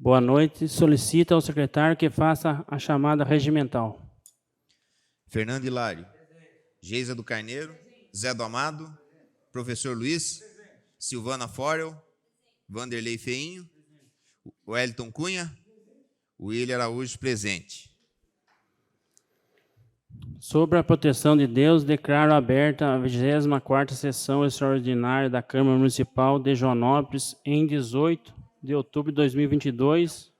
Boa noite. Solicita ao secretário que faça a chamada regimental. Fernando Hilário. Geisa do Carneiro. Zé do Amado. Professor Luiz. Silvana Forel. Vanderlei Feinho. Wellington Cunha. William Araújo, presente. Sobre a proteção de Deus, declaro aberta a 24ª sessão extraordinária da Câmara Municipal de Joanópolis em 18 de outubro de 2022.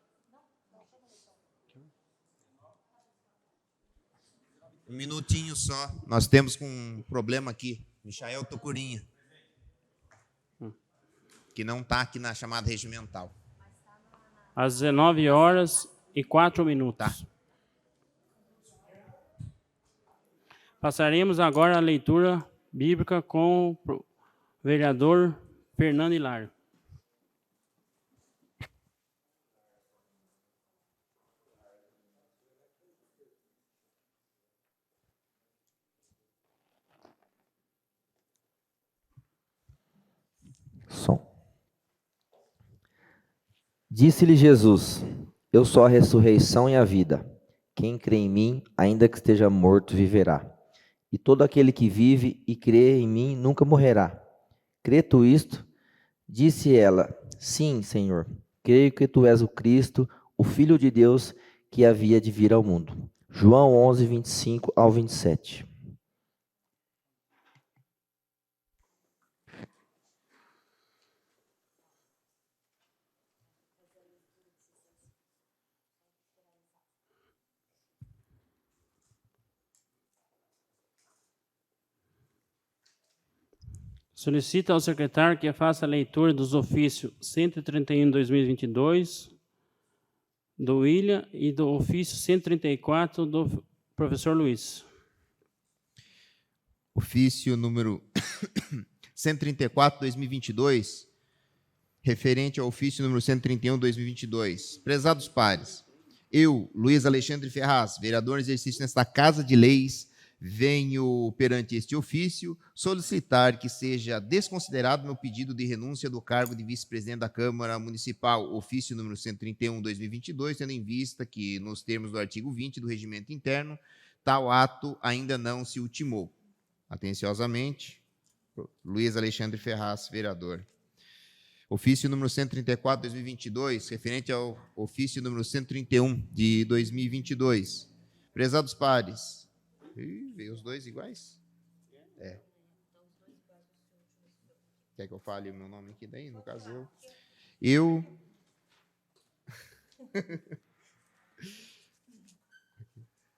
Um minutinho só. Nós temos um problema aqui. Michael Tocurinha. Que não está aqui na chamada regimental. Às 19h04. Tá. Passaremos agora a leitura bíblica com o vereador Fernando Hilário. Som. Disse-lhe Jesus: Eu sou a ressurreição e a vida. Quem crê em mim, ainda que esteja morto, viverá. E todo aquele que vive e crê em mim nunca morrerá. Crê tu isto? Disse ela: Sim, Senhor. Creio que tu és o Cristo, o Filho de Deus, que havia de vir ao mundo. João 11, 25 ao 27. Solicita ao secretário que faça a leitura dos ofícios 131/2022 do William e do ofício 134 do professor Luiz. Ofício número 134/2022, referente ao ofício número 131/2022. Prezados pares, eu, Luiz Alexandre Ferraz, vereador em exercício nesta Casa de Leis, venho perante este ofício solicitar que seja desconsiderado meu pedido de renúncia do cargo de vice-presidente da Câmara Municipal, ofício número 131/2022, tendo em vista que, nos termos do artigo 20 do Regimento Interno, tal ato ainda não se ultimou. Atenciosamente, Luiz Alexandre Ferraz, vereador. Ofício número 134/2022, referente ao ofício número 131 de 2022. Prezados pares. Veio os dois iguais? É. Quer que eu fale o meu nome aqui daí? No caso, eu...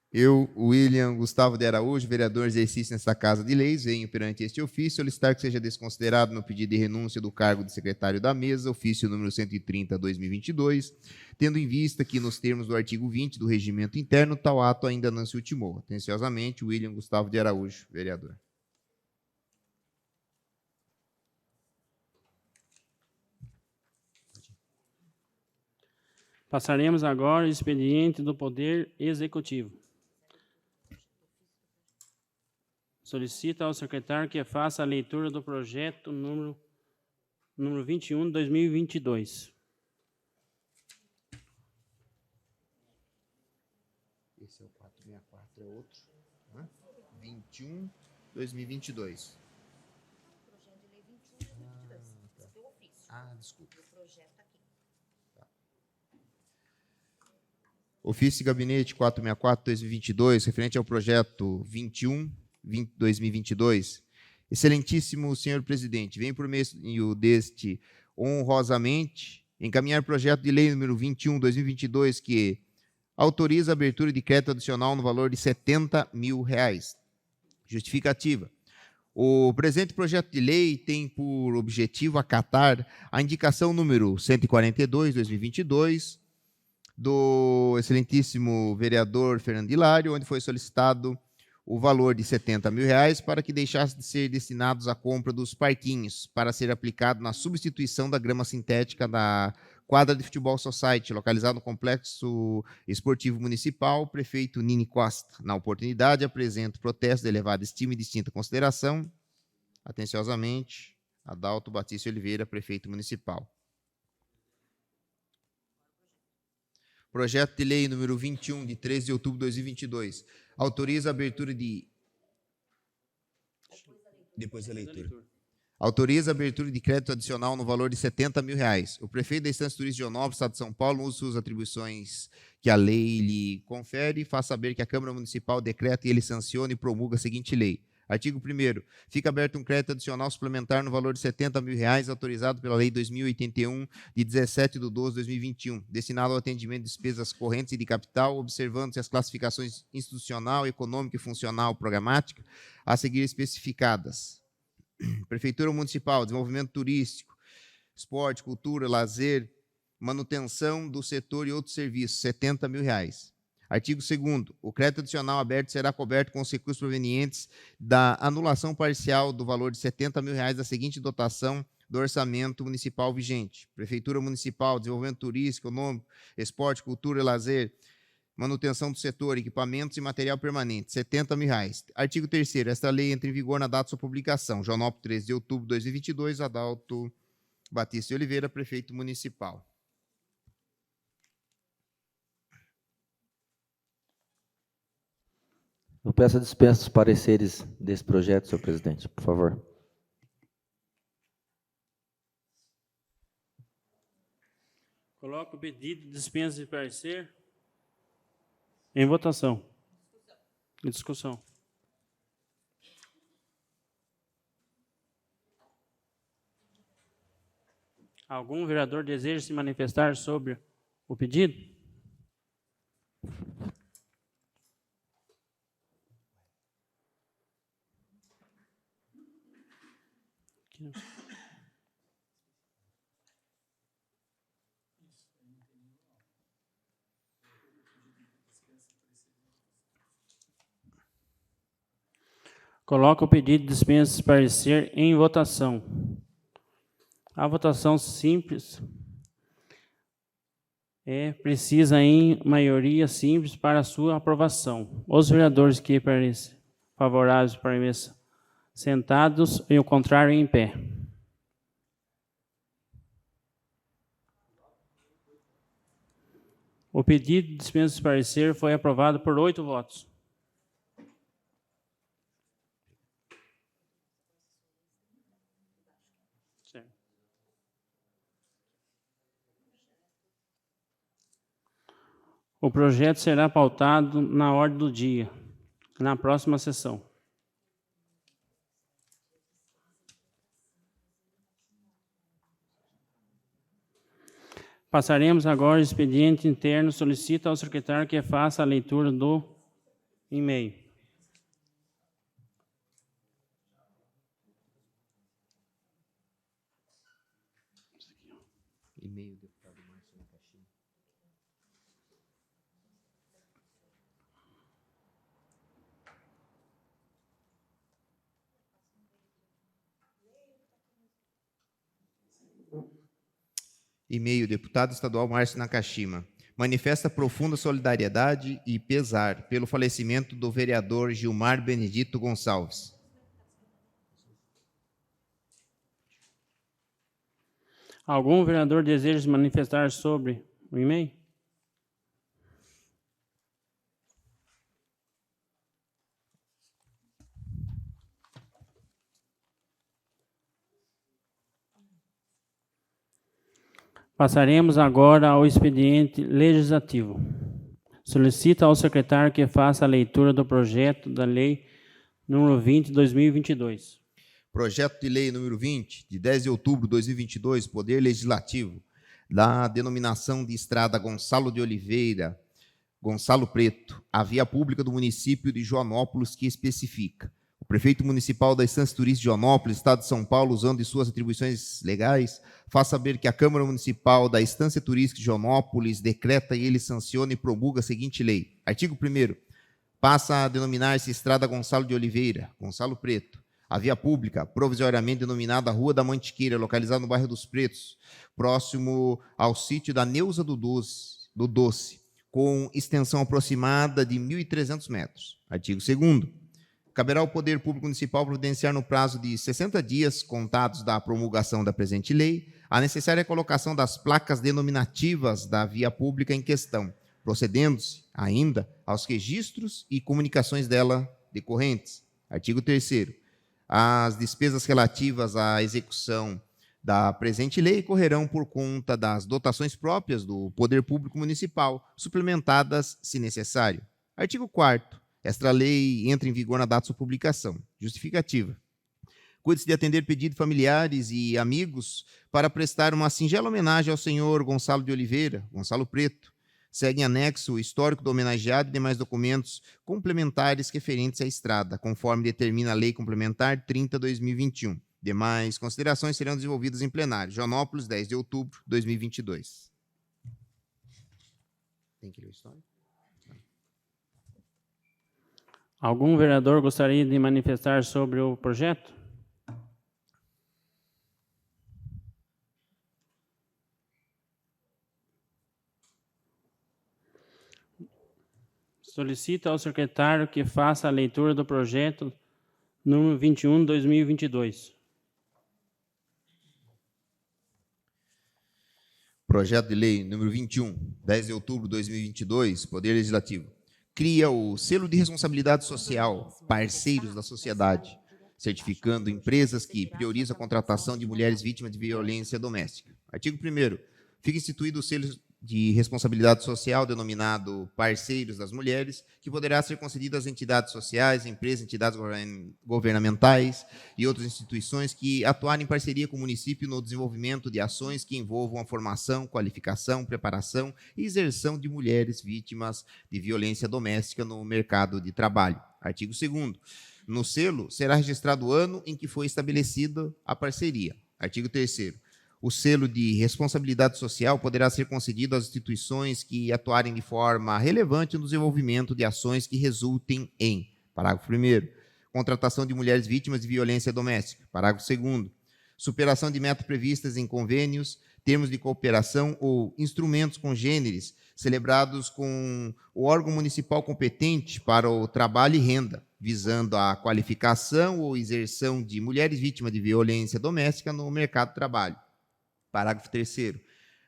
Eu, William Gustavo de Araújo, vereador em exercício nesta Casa de Leis, venho perante este ofício solicitar que seja desconsiderado meu pedido de renúncia do cargo de secretário da mesa, ofício número 130/2022, tendo em vista que, nos termos do artigo 20 do Regimento Interno, tal ato ainda não se ultimou. Atenciosamente, William Gustavo de Araújo, vereador. Passaremos agora ao expediente do Poder Executivo. Solicita ao secretário que faça a leitura do projeto número 21 de 2022. Esse é o 464, é outro. 21, 2022. Projeto de lei 21 de 2022. Esse é o ofício. Desculpa. O projeto aqui. Ofício de Gabinete 464/2022, referente ao projeto 21/2022. Excelentíssimo senhor presidente, venho por meio deste honrosamente encaminhar o projeto de lei número 21/2022, que autoriza a abertura de crédito adicional no valor de R$70 mil. Justificativa. O presente projeto de lei tem por objetivo acatar a indicação número 142/2022, do excelentíssimo vereador Fernando Hilário, onde foi solicitado o valor de R$70 mil para que deixasse de ser destinados à compra dos parquinhos, para ser aplicado na substituição da grama sintética da quadra de futebol society, localizado no Complexo Esportivo Municipal, prefeito Nini Costa. Na oportunidade, apresento protesto de elevada estima e distinta consideração. Atenciosamente, Adalto Batista Oliveira, prefeito municipal. Projeto de lei número 21, de 13 de outubro de 2022, autoriza a abertura de... Depois da leitura. Autoriza a abertura de crédito adicional no valor de R$70 mil. O prefeito da Estância Turística de Joanópolis, Estado de São Paulo, usa suas atribuições que a lei lhe confere e faz saber que a Câmara Municipal decreta e ele sanciona e promulga a seguinte lei. Artigo 1º. Fica aberto um crédito adicional suplementar no valor de R$70 mil, autorizado pela Lei 2081, de 17/12/2021, destinado ao atendimento de despesas correntes e de capital, observando-se as classificações institucional, econômica e funcional programática a seguir especificadas. Prefeitura Municipal, Desenvolvimento Turístico, Esporte, Cultura, Lazer, Manutenção do Setor e outros serviços, R$70 mil. Artigo 2º. O crédito adicional aberto será coberto com os recursos provenientes da anulação parcial do valor de R$70 mil da seguinte dotação do orçamento municipal vigente. Prefeitura Municipal, Desenvolvimento Turístico, Econômico, Esporte, Cultura e Lazer, Manutenção do Setor, Equipamentos e Material Permanente, R$70 mil. Artigo 3º. Esta lei entra em vigor na data de sua publicação. Joanópolis, 13 de outubro de 2022, Adalto Batista de Oliveira, Prefeito Municipal. Eu peço a dispensa dos pareceres desse projeto, senhor presidente, por favor. Coloco o pedido de dispensa de parecer em votação. Em discussão. Algum vereador deseja se manifestar sobre o pedido? Coloca o pedido de dispensa de parecer em votação. A votação simples precisa em maioria simples para sua aprovação. Os vereadores que parecem favoráveis para a emissão sentados e o contrário em pé. O pedido de dispensa de parecer foi aprovado por 8 votos. Certo. O projeto será pautado na ordem do dia, na próxima sessão. Passaremos agora ao expediente interno. Solicita ao secretário que faça a leitura do e-mail. E-mail, deputado Márcio Nakashima. E-mail, deputado estadual Márcio Nakashima. Manifesta profunda solidariedade e pesar pelo falecimento do vereador Gilmar Benedito Gonçalves. Algum vereador deseja se manifestar sobre o e-mail? Passaremos agora ao expediente legislativo. Solicita ao secretário que faça a leitura do projeto da lei número 20 de 2022. Projeto de lei número 20, de 10 de outubro de 2022, Poder Legislativo, da denominação de estrada Gonçalo de Oliveira, Gonçalo Preto, a via pública do município de Joanópolis, que especifica: o prefeito municipal da Estância Turística de Joanópolis, Estado de São Paulo, usando de suas atribuições legais, faz saber que a Câmara Municipal da Estância Turística de Joanópolis decreta e ele sanciona e promulga a seguinte lei. Artigo 1º. Passa a denominar-se Estrada Gonçalo de Oliveira, Gonçalo Preto, a via pública, provisoriamente denominada Rua da Mantiqueira, localizada no bairro dos Pretos, próximo ao sítio da Neuza do Doce, com extensão aproximada de 1.300 metros. Artigo 2º. Caberá ao Poder Público Municipal providenciar no prazo de 60 dias, contados da promulgação da presente lei, a necessária colocação das placas denominativas da via pública em questão, procedendo-se ainda aos registros e comunicações dela decorrentes. Artigo 3º. As despesas relativas à execução da presente lei correrão por conta das dotações próprias do Poder Público Municipal, suplementadas se necessário. Artigo 4º. Esta lei entra em vigor na data de sua publicação. Justificativa. Cuide-se de atender pedido de familiares e amigos para prestar uma singela homenagem ao senhor Gonçalo de Oliveira, Gonçalo Preto. Segue em anexo o histórico do homenageado e demais documentos complementares referentes à estrada, conforme determina a Lei Complementar 30/2021. Demais considerações serão desenvolvidas em plenário. Joanópolis, 10 de outubro de 2022. Tem que ler o histórico? Algum vereador gostaria de manifestar sobre o projeto? Solicito ao secretário que faça a leitura do projeto número 21/2022. Projeto de Lei número 21, 10 de outubro de 2022, Poder Legislativo. Cria o selo de responsabilidade social, parceiros da sociedade, certificando empresas que priorizam a contratação de mulheres vítimas de violência doméstica. Artigo 1º. Fica instituído o selo de responsabilidade social denominado Parceiros das Mulheres, que poderá ser concedido às entidades sociais, empresas, entidades governamentais e outras instituições que atuarem em parceria com o município no desenvolvimento de ações que envolvam a formação, qualificação, preparação e exerção de mulheres vítimas de violência doméstica no mercado de trabalho. Artigo 2º. No selo será registrado o ano em que foi estabelecida a parceria. Artigo 3º. O selo de responsabilidade social poderá ser concedido às instituições que atuarem de forma relevante no desenvolvimento de ações que resultem em: parágrafo 1º, contratação de mulheres vítimas de violência doméstica. Parágrafo 2º, superação de metas previstas em convênios, termos de cooperação ou instrumentos congêneres celebrados com o órgão municipal competente para o trabalho e renda, visando a qualificação ou inserção de mulheres vítimas de violência doméstica no mercado de trabalho. Parágrafo 3º.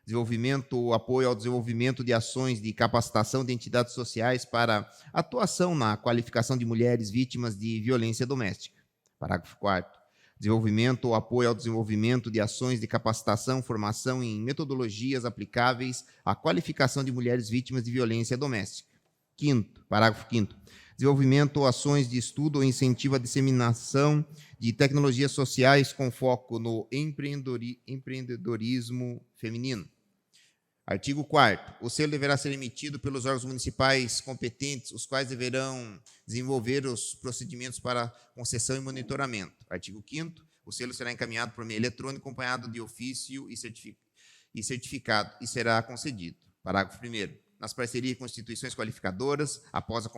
Desenvolvimento ou apoio ao desenvolvimento de ações de capacitação de entidades sociais para atuação na qualificação de mulheres vítimas de violência doméstica. Parágrafo 4º. Desenvolvimento ou apoio ao desenvolvimento de ações de capacitação, formação em metodologias aplicáveis à qualificação de mulheres vítimas de violência doméstica. Parágrafo 5º. Desenvolvimento ou ações de estudo ou incentivo à disseminação de tecnologias sociais com foco no empreendedorismo feminino. Artigo 4º. O selo deverá ser emitido pelos órgãos municipais competentes, os quais deverão desenvolver os procedimentos para concessão e monitoramento. Artigo 5º. O selo será encaminhado por meio eletrônico, acompanhado de ofício e certificado, e será concedido. Parágrafo 1º. Nas parcerias com instituições qualificadoras, após a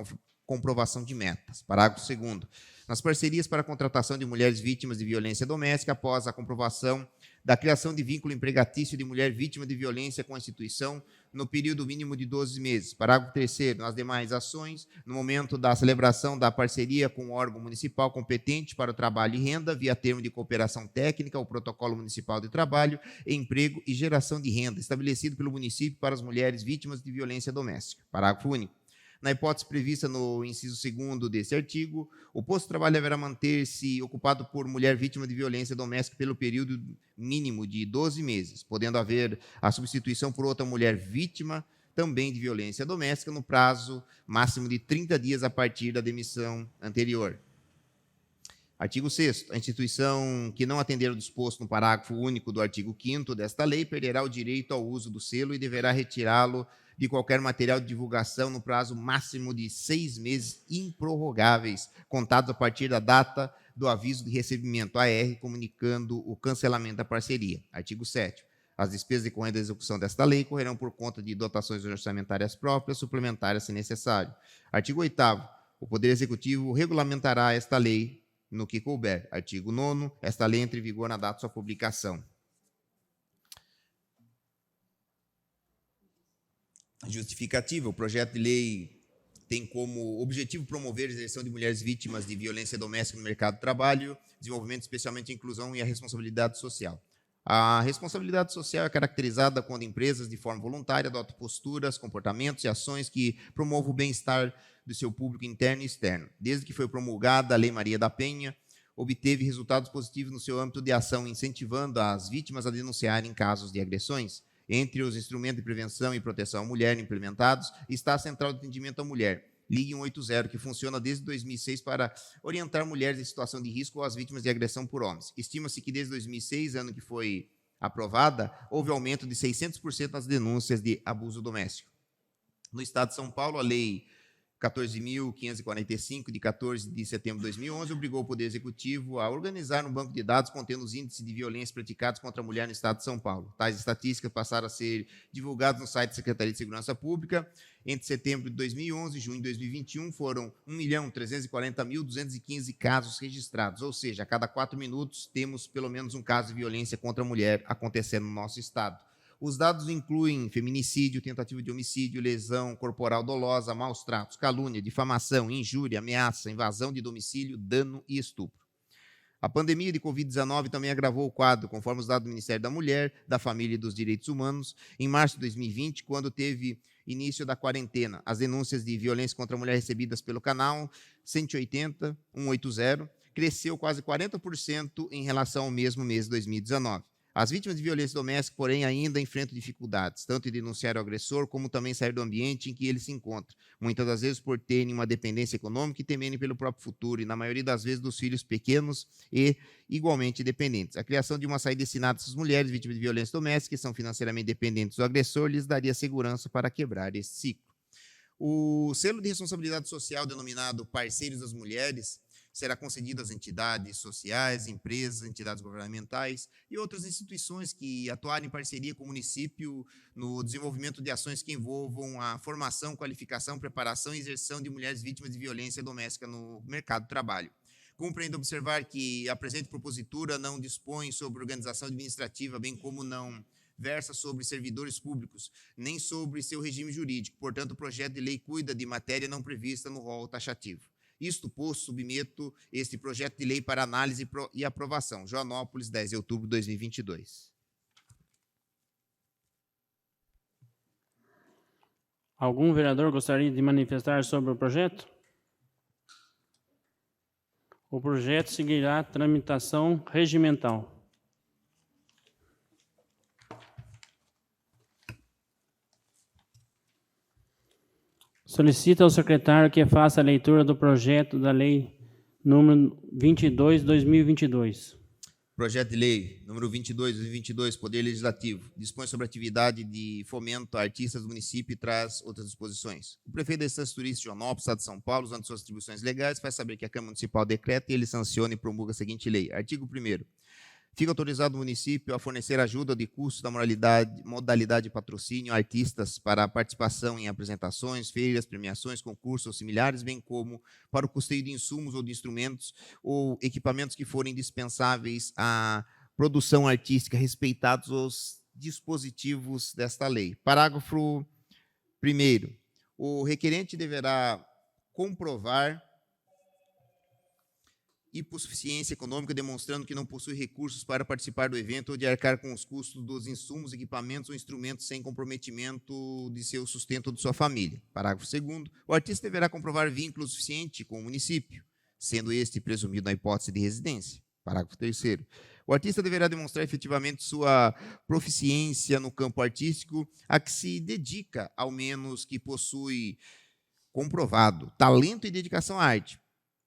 comprovação de metas. Parágrafo 2º. Nas parcerias para a contratação de mulheres vítimas de violência doméstica, após a comprovação da criação de vínculo empregatício de mulher vítima de violência com a instituição no período mínimo de 12 meses. Parágrafo 3º. Nas demais ações, no momento da celebração da parceria com o órgão municipal competente para o trabalho e renda, via termo de cooperação técnica, o protocolo municipal de trabalho, emprego e geração de renda, estabelecido pelo município para as mulheres vítimas de violência doméstica. Parágrafo único. Na hipótese prevista no inciso 2º desse artigo, o posto de trabalho deverá manter-se ocupado por mulher vítima de violência doméstica pelo período mínimo de 12 meses, podendo haver a substituição por outra mulher vítima também de violência doméstica no prazo máximo de 30 dias a partir da demissão anterior. Artigo 6º. A instituição que não atender ao disposto no parágrafo único do artigo 5º desta lei perderá o direito ao uso do selo e deverá retirá-lo de qualquer material de divulgação no prazo máximo de 6 meses improrrogáveis, contados a partir da data do aviso de recebimento AR, comunicando o cancelamento da parceria. Artigo 7º. As despesas decorrentes da execução desta lei correrão por conta de dotações orçamentárias próprias, suplementares, se necessário. Artigo 8º. O Poder Executivo regulamentará esta lei no que couber. Artigo 9º. Esta lei entra em vigor na data de sua publicação. Justificativa. O projeto de lei tem como objetivo promover a inserção de mulheres vítimas de violência doméstica no mercado de trabalho, desenvolvimento especialmente a inclusão e a responsabilidade social. A responsabilidade social é caracterizada quando empresas, de forma voluntária, adotam posturas, comportamentos e ações que promovam o bem-estar do seu público interno e externo. Desde que foi promulgada a Lei Maria da Penha, obteve resultados positivos no seu âmbito de ação, incentivando as vítimas a denunciarem casos de agressões. Entre os instrumentos de prevenção e proteção à mulher implementados está a Central de Atendimento à Mulher, Ligue 180, que funciona desde 2006 para orientar mulheres em situação de risco ou as vítimas de agressão por homens. Estima-se que desde 2006, ano que foi aprovada, houve aumento de 600% nas denúncias de abuso doméstico. No estado de São Paulo, a Lei 14.545, de 14 de setembro de 2011, obrigou o Poder Executivo a organizar um banco de dados contendo os índices de violência praticados contra a mulher no estado de São Paulo. Tais estatísticas passaram a ser divulgadas no site da Secretaria de Segurança Pública. Entre setembro de 2011 e junho de 2021, foram 1.340.215 casos registrados, ou seja, a cada 4 minutos temos pelo menos um caso de violência contra a mulher acontecendo no nosso estado. Os dados incluem feminicídio, tentativa de homicídio, lesão corporal dolosa, maus tratos, calúnia, difamação, injúria, ameaça, invasão de domicílio, dano e estupro. A pandemia de Covid-19 também agravou o quadro, conforme os dados do Ministério da Mulher, da Família e dos Direitos Humanos. Em março de 2020, quando teve início da quarentena, as denúncias de violência contra a mulher recebidas pelo canal 180, cresceu quase 40% em relação ao mesmo mês de 2019. As vítimas de violência doméstica, porém, ainda enfrentam dificuldades, tanto em denunciar o agressor, como também sair do ambiente em que ele se encontra, muitas das vezes por terem uma dependência econômica e temerem pelo próprio futuro, e na maioria das vezes dos filhos pequenos e igualmente dependentes. A criação de uma saída destinada a essas mulheres vítimas de violência doméstica, que são financeiramente dependentes do agressor, lhes daria segurança para quebrar esse ciclo. O selo de responsabilidade social, denominado Parceiros das Mulheres, será concedido às entidades sociais, empresas, entidades governamentais e outras instituições que atuarem em parceria com o município no desenvolvimento de ações que envolvam a formação, qualificação, preparação e exerção de mulheres vítimas de violência doméstica no mercado de trabalho. Cumpre ainda observar que a presente propositura não dispõe sobre organização administrativa, bem como não versa sobre servidores públicos, nem sobre seu regime jurídico. Portanto, o projeto de lei cuida de matéria não prevista no rol taxativo. Isto posto, submeto este projeto de lei para análise e aprovação. Joanópolis, 10 de outubro de 2022. Algum vereador gostaria de manifestar sobre o projeto? O projeto seguirá tramitação regimental. Solicita ao secretário que faça a leitura do projeto da lei número 22/2022. Projeto de lei número 22/2022, Poder Legislativo, dispõe sobre a atividade de fomento a artistas do município e traz outras disposições. O prefeito da Estância Turística de Joanópolis, Estado de São Paulo, usando suas atribuições legais, faz saber que a Câmara Municipal decreta e ele sanciona e promulga a seguinte lei. Artigo 1º. Fica autorizado o município a fornecer ajuda de custo da modalidade de patrocínio a artistas para a participação em apresentações, feiras, premiações, concursos ou similares, bem como para o custeio de insumos ou de instrumentos ou equipamentos que forem dispensáveis à produção artística, respeitados os dispositivos desta lei. Parágrafo 1º. O requerente deverá comprovar hipossuficiência econômica, demonstrando que não possui recursos para participar do evento ou de arcar com os custos dos insumos, equipamentos ou instrumentos sem comprometimento de seu sustento ou de sua família. Parágrafo 2º. O artista deverá comprovar vínculo suficiente com o município, sendo este presumido na hipótese de residência. Parágrafo 3º. O artista deverá demonstrar efetivamente sua proficiência no campo artístico a que se dedica, ao menos que possui comprovado talento e dedicação à arte,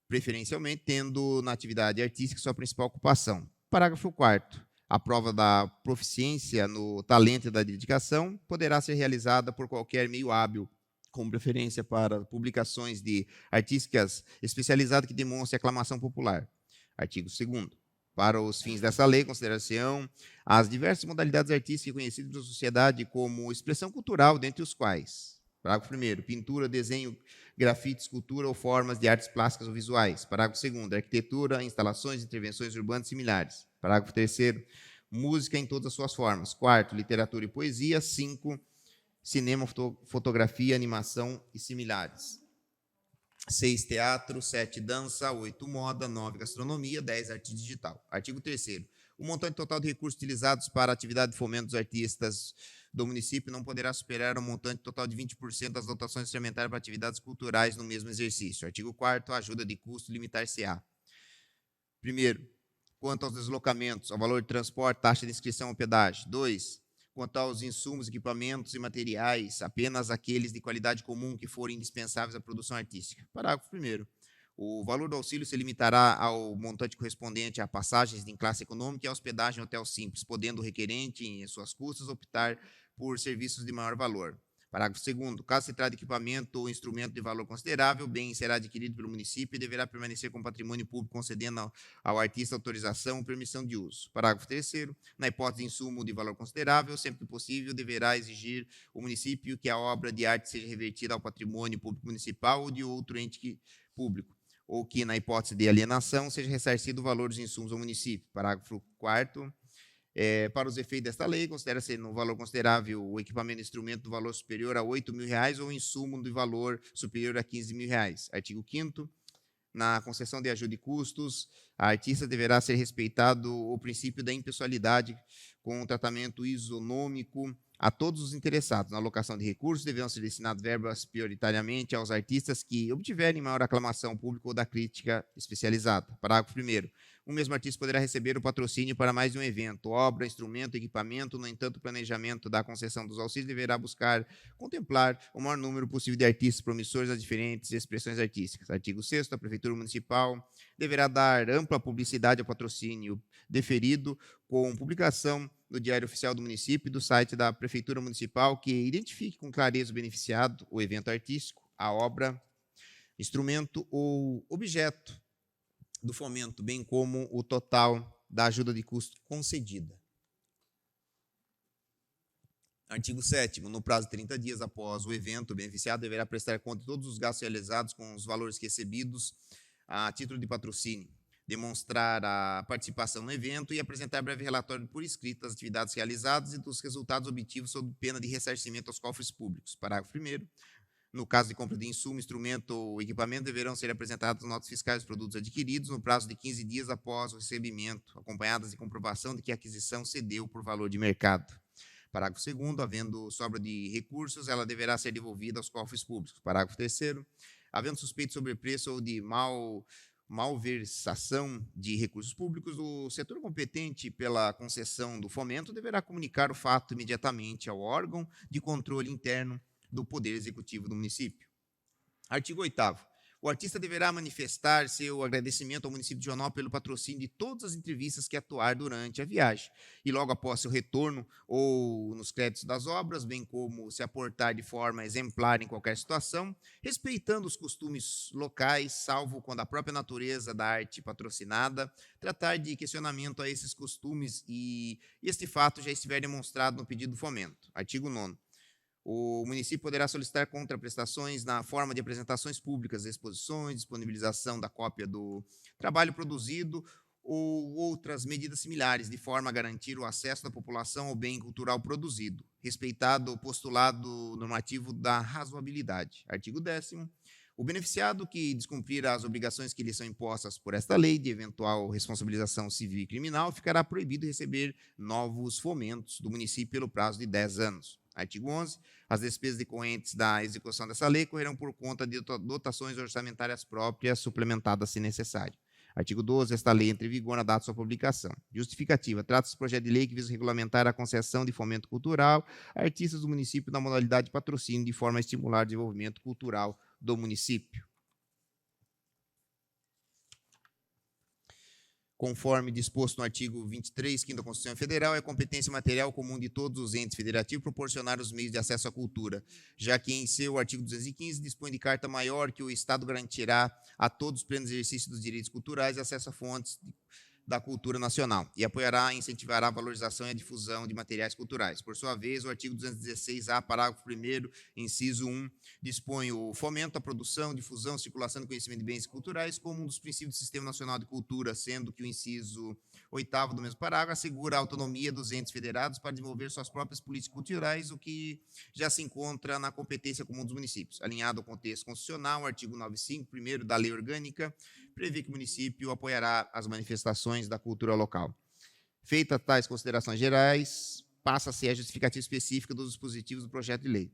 preferencialmente tendo na atividade artística sua principal ocupação. Parágrafo 4º. A prova da proficiência no talento e da dedicação poderá ser realizada por qualquer meio hábil, com preferência para publicações de artísticas especializadas que demonstrem aclamação popular. Artigo 2º. Para os fins dessa lei, consideração as diversas modalidades artísticas conhecidas pela sociedade como expressão cultural, dentre os quais: parágrafo 1º, pintura, desenho, grafite, escultura ou formas de artes plásticas ou visuais. Parágrafo 2º, arquitetura, instalações, intervenções urbanas similares. Parágrafo 3º, música em todas as suas formas. 4º, literatura e poesia. 5º, cinema, fotografia, animação e similares. 6, teatro. 7, dança. 8, moda. 9, gastronomia. 10, arte digital. Artigo 3º. O montante total de recursos utilizados para a atividade de fomento dos artistas do município não poderá superar o montante total de 20% das dotações orçamentárias para atividades culturais no mesmo exercício. Artigo 4º, ajuda de custo limitar-se-á. Primeiro, quanto aos deslocamentos, ao valor de transporte, taxa de inscrição ou pedágio. 2, quanto aos insumos, equipamentos e materiais, apenas aqueles de qualidade comum que forem indispensáveis à produção artística. Parágrafo 1º. O valor do auxílio se limitará ao montante correspondente a passagens em classe econômica e a hospedagem em hotel simples, podendo o requerente, em suas custas, optar por serviços de maior valor. Parágrafo 2º. Caso se trate de equipamento ou instrumento de valor considerável, o bem será adquirido pelo município e deverá permanecer com patrimônio público, concedendo ao artista autorização ou permissão de uso. Parágrafo 3º. Na hipótese de insumo de valor considerável, sempre que possível, deverá exigir o município que a obra de arte seja revertida ao patrimônio público municipal ou de outro ente público, ou que, na hipótese de alienação, seja ressarcido o valor dos insumos ao município. Parágrafo 4º. Para os efeitos desta lei, considera-se no valor considerável o equipamento e instrumento do valor superior a R$ 8.000 ou insumo de valor superior a R$ 15.000. Artigo 5º. Na concessão de ajuda de custos, a artista deverá ser respeitado o princípio da impessoalidade, com um tratamento isonômico a todos os interessados. Na alocação de recursos, deverão ser destinadas verbas prioritariamente aos artistas que obtiverem maior aclamação pública ou da crítica especializada. Parágrafo 1º. O mesmo artista poderá receber o patrocínio para mais de um evento, obra, instrumento, equipamento. No entanto, o planejamento da concessão dos auxílios deverá buscar contemplar o maior número possível de artistas promissores a diferentes expressões artísticas. Artigo 6º. A Prefeitura Municipal deverá dar ampla publicidade ao patrocínio deferido, com publicação no Diário Oficial do Município e do site da Prefeitura Municipal, que identifique com clareza o beneficiado, o evento artístico, a obra, instrumento ou objeto do fomento, bem como o total da ajuda de custo concedida. Artigo 7º. No prazo de 30 dias após o evento, o beneficiado deverá prestar conta de todos os gastos realizados com os valores recebidos a título de patrocínio, demonstrar a participação no evento e apresentar breve relatório por escrito das atividades realizadas e dos resultados obtidos sob pena de ressarcimento aos cofres públicos. Parágrafo 1º. No caso de compra de insumo, instrumento ou equipamento, deverão ser apresentadas notas fiscais dos produtos adquiridos no prazo de 15 dias após o recebimento, acompanhadas de comprovação de que a aquisição cedeu por valor de mercado. Parágrafo 2º. Havendo sobra de recursos, ela deverá ser devolvida aos cofres públicos. Parágrafo 3º. Havendo suspeito de sobrepreço ou de malversação de recursos públicos, o setor competente pela concessão do fomento deverá comunicar o fato imediatamente ao órgão de controle interno do Poder Executivo do município. Artigo 8º. O artista deverá manifestar seu agradecimento ao município de Joinville pelo patrocínio de todas as entrevistas que atuar durante a viagem e logo após seu retorno ou nos créditos das obras, bem como se aportar de forma exemplar em qualquer situação, respeitando os costumes locais, salvo quando a própria natureza da arte patrocinada tratar de questionamento a esses costumes e este fato já estiver demonstrado no pedido do fomento. Artigo 9º. O município poderá solicitar contraprestações na forma de apresentações públicas, exposições, disponibilização da cópia do trabalho produzido ou outras medidas similares, de forma a garantir o acesso da população ao bem cultural produzido, respeitado o postulado normativo da razoabilidade. Artigo 10º. O beneficiado que descumprir as obrigações que lhe são impostas por esta lei, de eventual responsabilização civil e criminal, ficará proibido de receber novos fomentos do município pelo prazo de 10 anos. Artigo 11. As despesas decorrentes da execução dessa lei correrão por conta de dotações orçamentárias próprias, suplementadas se necessário. Artigo 12. Esta lei entra em vigor na data de sua publicação. Justificativa. Trata-se de projeto de lei que visa regulamentar a concessão de fomento cultural a artistas do município na modalidade de patrocínio, de forma a estimular o desenvolvimento cultural do município. Conforme disposto no artigo 23, 5º da Constituição Federal, é competência material comum de todos os entes federativos proporcionar os meios de acesso à cultura, já que em seu artigo 215 dispõe de carta maior que o Estado garantirá a todos os plenos exercícios dos direitos culturais e acesso a fontes da cultura nacional e apoiará e incentivará a valorização e a difusão de materiais culturais. Por sua vez, o artigo 216-A, parágrafo 1º, inciso 1, dispõe o fomento à produção, difusão, circulação de conhecimento de bens culturais como um dos princípios do Sistema Nacional de Cultura, sendo que o inciso 8º do mesmo parágrafo assegura a autonomia dos entes federados para desenvolver suas próprias políticas culturais, o que já se encontra na competência comum dos municípios. Alinhado ao contexto constitucional, o artigo 95, 1º da Lei Orgânica, prevê que o município apoiará as manifestações da cultura local. Feitas tais considerações gerais, passa a ser a justificativa específica dos dispositivos do projeto de lei.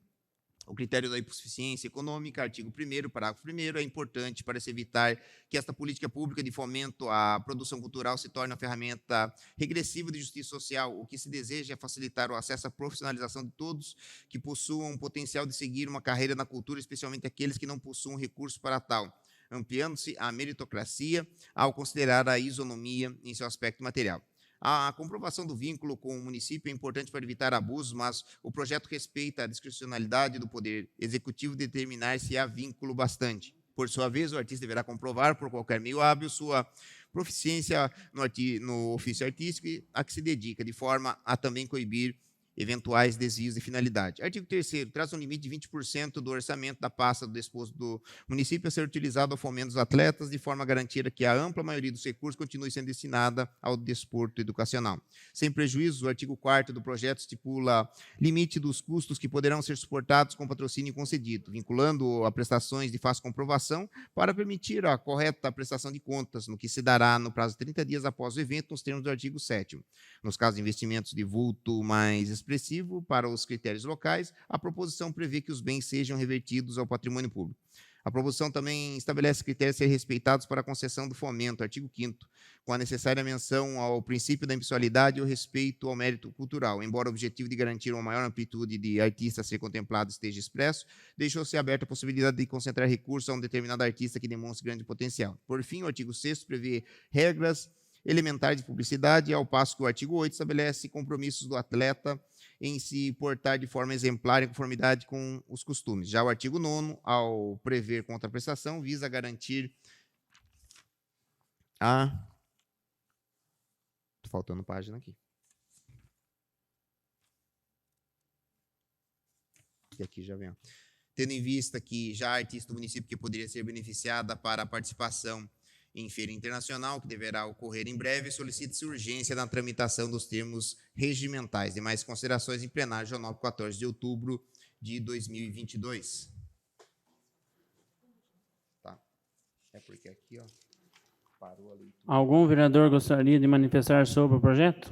O critério da hipossuficiência econômica, artigo 1º, parágrafo 1º, é importante para se evitar que esta política pública de fomento à produção cultural se torne uma ferramenta regressiva de justiça social. O que se deseja é facilitar o acesso à profissionalização de todos que possuam o potencial de seguir uma carreira na cultura, especialmente aqueles que não possuam recursos para tal, ampliando-se a meritocracia ao considerar a isonomia em seu aspecto material. A comprovação do vínculo com o município é importante para evitar abusos, mas o projeto respeita a discricionalidade do Poder Executivo de determinar se há vínculo bastante. Por sua vez, o artista deverá comprovar, por qualquer meio hábil, sua proficiência no ofício artístico a que se dedica, de forma a também coibir eventuais desvios de finalidade. Artigo 3º, traz um limite de 20% do orçamento da pasta do disposto do município a ser utilizado ao fomento dos atletas, de forma a garantir que a ampla maioria dos recursos continue sendo destinada ao desporto educacional. Sem prejuízo, o artigo 4º do projeto estipula limite dos custos que poderão ser suportados com patrocínio concedido, vinculando a prestações de fácil comprovação para permitir a correta prestação de contas, no que se dará no prazo de 30 dias após o evento, nos termos do artigo 7º. Nos casos de investimentos de vulto mais expressivo para os critérios locais, a proposição prevê que os bens sejam revertidos ao patrimônio público. A proposição também estabelece critérios a ser respeitados para a concessão do fomento, artigo 5º, com a necessária menção ao princípio da impessoalidade e o respeito ao mérito cultural. Embora o objetivo de garantir uma maior amplitude de artistas a ser contemplado esteja expresso, deixou-se aberta a possibilidade de concentrar recursos a um determinado artista que demonstre grande potencial. Por fim, o artigo 6º prevê regras elementares de publicidade, ao passo que o artigo 8º estabelece compromissos do atleta em se portar de forma exemplar em conformidade com os costumes. Já o artigo 9º, ao prever contraprestação, visa garantir a... Estou faltando página aqui. E aqui já vem. Tendo em vista que já a artista do município que poderia ser beneficiada para a participação em feira internacional, que deverá ocorrer em breve, solicita-se urgência na tramitação dos termos regimentais. Demais considerações em plenário, jornal 14 de outubro de 2022. Tá. É porque aqui, ó, parou a leitura. Algum vereador gostaria de manifestar sobre o projeto?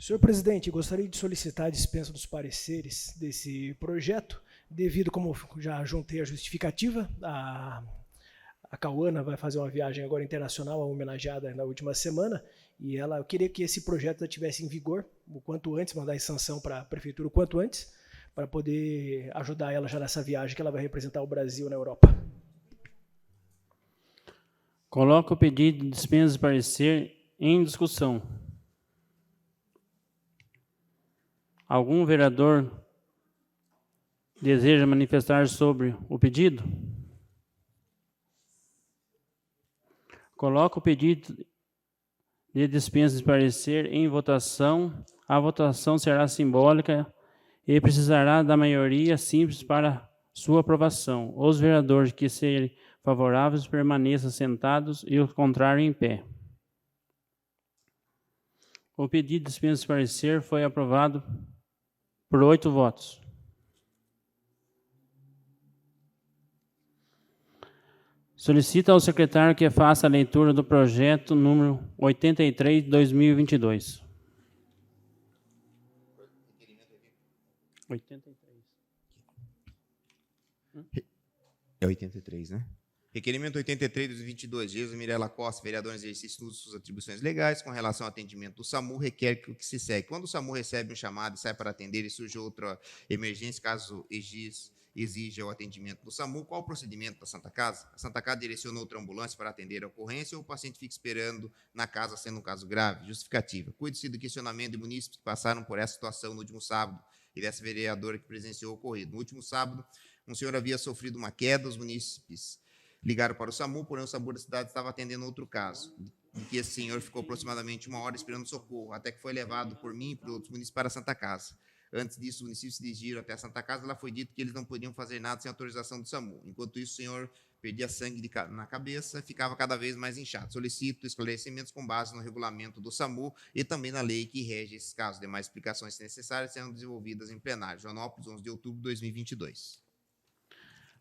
Senhor presidente, gostaria de solicitar a dispensa dos pareceres desse projeto, devido, como já juntei a justificativa, a Cauana vai fazer uma viagem agora internacional, a homenageada na última semana, e eu queria que esse projeto já estivesse em vigor o quanto antes, mandar em sanção para a prefeitura o quanto antes, para poder ajudar ela já nessa viagem que ela vai representar o Brasil na Europa. Coloco o pedido de dispensa de parecer em discussão. Algum vereador deseja manifestar sobre o pedido? Coloco o pedido de dispensa de parecer em votação. A votação será simbólica e precisará da maioria simples para sua aprovação. Os vereadores que serem favoráveis permaneçam sentados e os contrários em pé. O pedido de dispensa de parecer foi aprovado por 8 votos. Solicita ao secretário que faça a leitura do projeto número 83 de 2022. 83. É 83, né? Requerimento 83 de 2022, Jesus Mirela Costa, vereador em exercício de suas atribuições legais, com relação ao atendimento do SAMU, requer que o que se segue. Quando o SAMU recebe um chamado e sai para atender e surge outra emergência, caso exija o atendimento do SAMU, qual o procedimento da Santa Casa? A Santa Casa direciona outra ambulância para atender a ocorrência ou o paciente fica esperando na casa, sendo um caso grave? Justificativa. Cuide-se do questionamento de munícipes que passaram por essa situação no último sábado e dessa vereadora que presenciou o ocorrido. No último sábado, um senhor havia sofrido uma queda, os munícipes ligaram para o SAMU, porém o SAMU da cidade estava atendendo outro caso, em que esse senhor ficou aproximadamente 1 hora esperando socorro, até que foi levado por mim e por outros munícipes para a Santa Casa. Antes disso, os municípios se dirigiram até a Santa Casa, lá foi dito que eles não podiam fazer nada sem autorização do SAMU. Enquanto isso, o senhor perdia sangue na cabeça, ficava cada vez mais inchado. Solicito esclarecimentos com base no regulamento do SAMU e também na lei que rege esses casos. Demais explicações necessárias serão desenvolvidas em plenário. Joanópolis, 11 de outubro de 2022.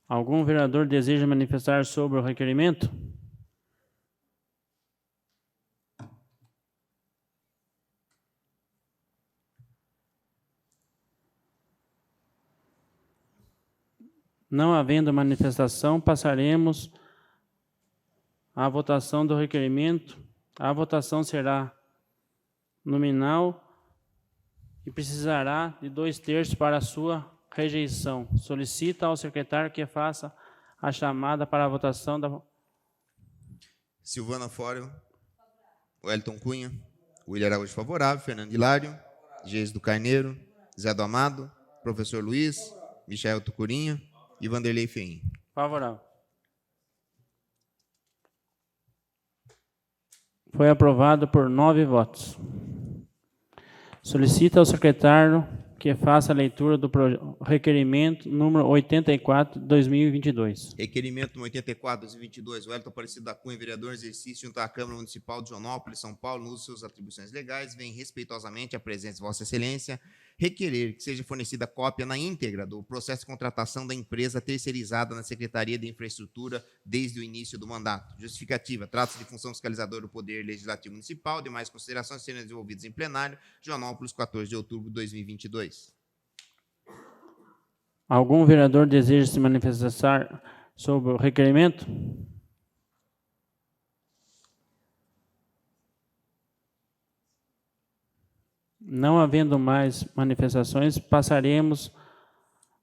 Algum vereador deseja manifestar sobre o requerimento? Não havendo manifestação, passaremos à votação do requerimento. A votação será nominal e precisará de 2/3 para a sua rejeição. Solicita ao secretário que faça a chamada para a votação da... Silvana Fório, Wellington Cunha, William Araújo favorável, Fernando Hilário, Geis do Carneiro, Zé do Amado, Professor Luiz, Michael Tucurinha e Vanderlei Feim. Favorável. Foi aprovado por 9 votos. Solicita ao secretário que faça a leitura do requerimento número 84 de 2022. Requerimento número 84, 2022, Wellington Aparecido da Cunha, vereador em exercício junto à Câmara Municipal de Joanópolis, São Paulo, no uso de suas atribuições legais, vem respeitosamente à presença de Vossa Excelência requerer que seja fornecida cópia na íntegra do processo de contratação da empresa terceirizada na Secretaria de Infraestrutura desde o início do mandato. Justificativa, trata-se de função fiscalizadora do Poder Legislativo Municipal, demais considerações serão desenvolvidas em plenário, Joanópolis, 14 de outubro de 2022. Algum vereador deseja se manifestar sobre o requerimento? Não havendo mais manifestações, passaremos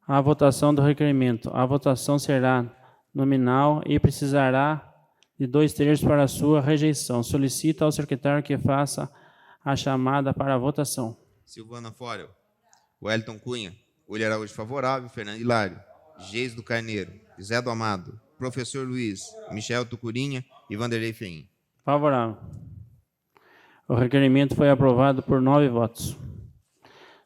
à votação do requerimento. A votação será nominal e precisará de 2/3 para a sua rejeição. Solicita ao secretário que faça a chamada para a votação. Silvana Fório, Wellington Cunha, William Araújo favorável, Fernando Hilário, Geis do Carneiro, Zé do Amado, Professor Luiz, Michael Tucurinha e Vanderlei Feim. Favorável. O requerimento foi aprovado por 9 votos.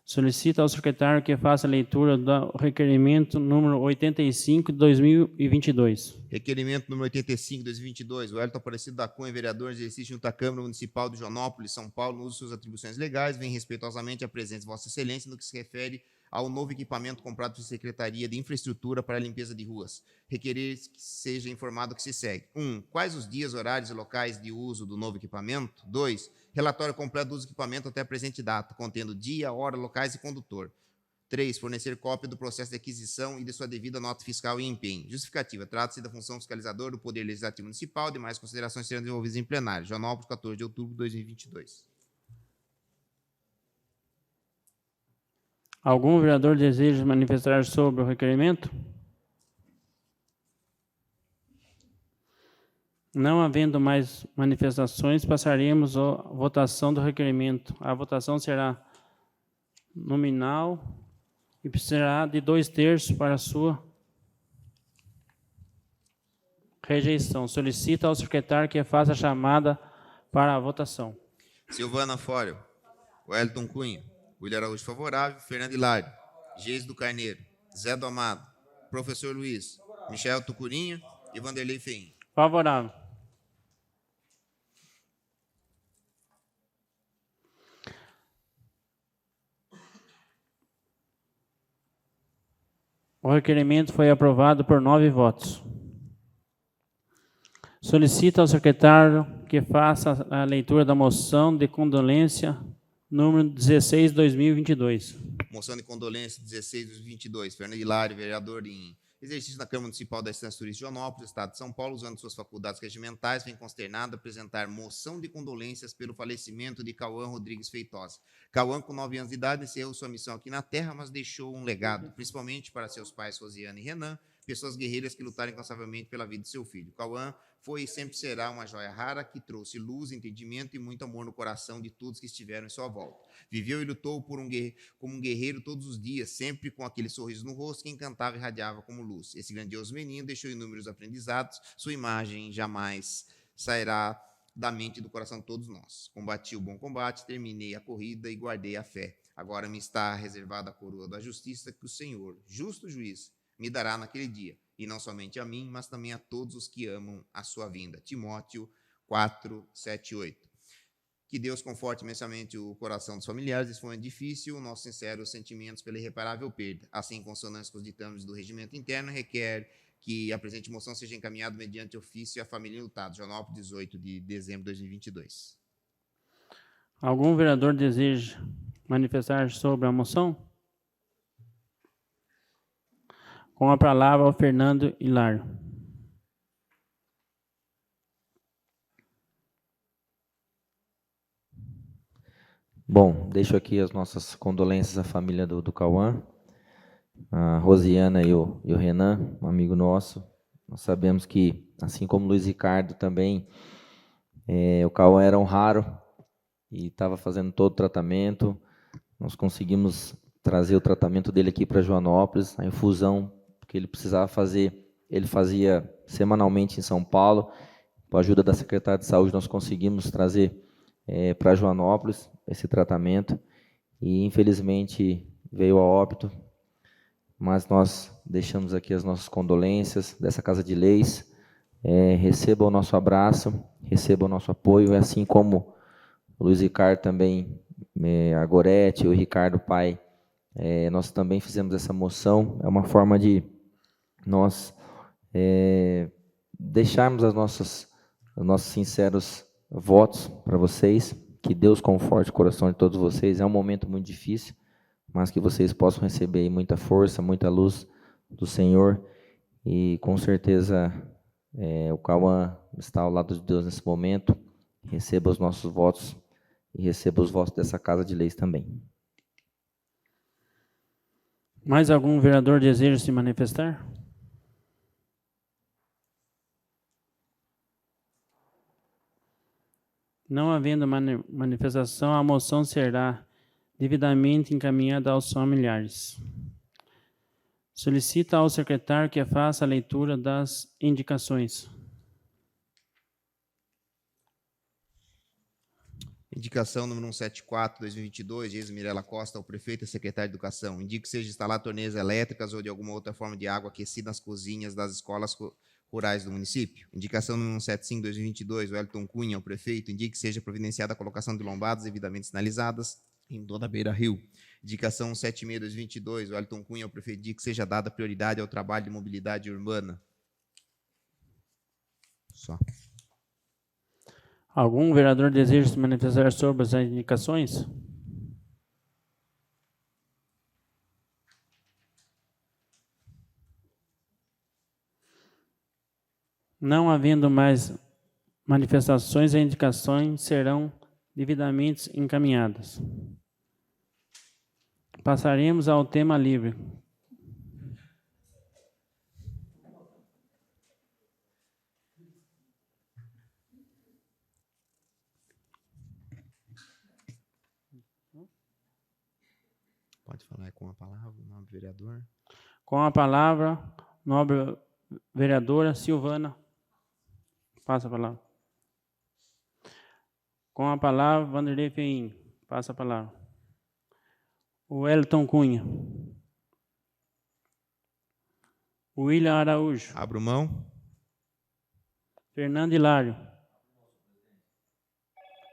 Solicita ao secretário que faça a leitura do requerimento número 85 de 2022. Requerimento número 85, 2022, Wellington Aparecido da Cunha, vereador em exercício junto à Câmara Municipal de Joanópolis, São Paulo, no uso de suas atribuições legais, vem respeitosamente à presença de Vossa Excelência no que se refere ao novo equipamento comprado pela Secretaria de Infraestrutura para a limpeza de ruas. Requerer que seja informado o que se segue. 1. Quais os dias, horários e locais de uso do novo equipamento? 2. Relatório completo do uso do equipamento até a presente data, contendo dia, hora, locais e condutor. 3. Fornecer cópia do processo de aquisição e de sua devida nota fiscal e empenho. Justificativa. Trata-se da função fiscalizadora do Poder Legislativo Municipal, demais considerações serão desenvolvidas em plenário. Joanópolis, 14 de outubro de 2022. Algum vereador deseja manifestar sobre o requerimento? Não havendo mais manifestações, passaremos à votação do requerimento. A votação será nominal e precisará de 2/3 para a sua rejeição. Solicita ao secretário que faça a chamada para a votação. Silvana Fório, Wellington Cunha, William Araújo favorável, Fernando Hilário, Geis do Carneiro, Zé do Amado, Professor Luiz, Michael Tucurinha e Vanderlei Feim. Favorável. O requerimento foi aprovado por 9 votos. Solicita ao secretário que faça a leitura da moção de condolência número 16, 2022. Moção de condolência 16/2022. Fernando Hilário, vereador em exercício na Câmara Municipal da Estância Turística de Joanópolis, Estado de São Paulo, usando suas faculdades regimentais, vem consternado a apresentar moção de condolências pelo falecimento de Cauã Rodrigues Feitosa. Cauã, com 9 anos de idade, encerrou sua missão aqui na Terra, mas deixou um legado, principalmente para seus pais Rosiane e Renan, pessoas guerreiras que lutaram incansavelmente pela vida de seu filho. Cauã foi e sempre será uma joia rara que trouxe luz, entendimento e muito amor no coração de todos que estiveram em sua volta. Viveu e lutou como um guerreiro todos os dias, sempre com aquele sorriso no rosto que encantava e irradiava como luz. Esse grandioso menino deixou inúmeros aprendizados, sua imagem jamais sairá da mente e do coração de todos nós. Combati o bom combate, terminei a corrida e guardei a fé. Agora me está reservada a coroa da justiça que o Senhor, justo juiz, me dará naquele dia, e não somente a mim, mas também a todos os que amam a sua vinda. Timóteo 4, 7 e 8. Que Deus conforte imensamente o coração dos familiares desse momento difícil, nossos sinceros sentimentos pela irreparável perda. Assim, em consonância com os ditames do regimento interno, requer que a presente moção seja encaminhada mediante ofício à família enlutada. Joanópolis, 18 de dezembro de 2022. Algum vereador deseja manifestar sobre a moção? Com a palavra, o Fernando Hilário. Bom, deixo aqui as nossas condolências à família do Cauã, a Rosiana e o Renan, um amigo nosso. Nós sabemos que, assim como o Luiz Ricardo também, o Cauã era um raro e estava fazendo todo o tratamento. Nós conseguimos trazer o tratamento dele aqui para Joanópolis, a infusão que ele precisava fazer, ele fazia semanalmente em São Paulo. Com a ajuda da Secretaria de Saúde, nós conseguimos trazer para Joanópolis esse tratamento e, infelizmente, veio a óbito. Mas nós deixamos aqui as nossas condolências dessa Casa de Leis. Receba o nosso abraço, receba o nosso apoio, assim como o Luiz Ricardo também, a Gorete, o Ricardo pai, nós também fizemos essa moção. É uma forma de nós deixarmos os nossos sinceros votos para vocês, que Deus conforte o coração de todos vocês. É um momento muito difícil, mas que vocês possam receber aí muita força, muita luz do Senhor, e com certeza o Cauã está ao lado de Deus nesse momento. Receba os nossos votos e receba os votos dessa Casa de Leis também. Mais algum vereador deseja se manifestar? Não havendo manifestação, a moção será devidamente encaminhada aos familiares. Solicita ao secretário que faça a leitura das indicações. Indicação número 174, 2022, Geisa Mirela Costa, ao prefeito e secretário de Educação. Indique que seja instalar torneiras elétricas ou de alguma outra forma de água aquecida nas cozinhas das escolas rurais do município. Indicação número 175, 2022, Wellington Cunha, ao prefeito. Indique que seja providenciada a colocação de lombadas devidamente sinalizadas em toda a beira-rio. Indicação 176, 2022, Wellington Cunha, ao prefeito. Indique que seja dada prioridade ao trabalho de mobilidade urbana. Só. Algum vereador deseja se manifestar sobre as indicações? Não havendo mais manifestações, as indicações serão devidamente encaminhadas. Passaremos ao tema livre. Pode falar com a palavra, o nome do vereador. Com a palavra, nobre vereadora Silvana. Passa a palavra. Com a palavra, Vanderlei Feim. Passa a palavra. O Wellington Cunha. William Araújo. Abro mão. Fernando Hilário.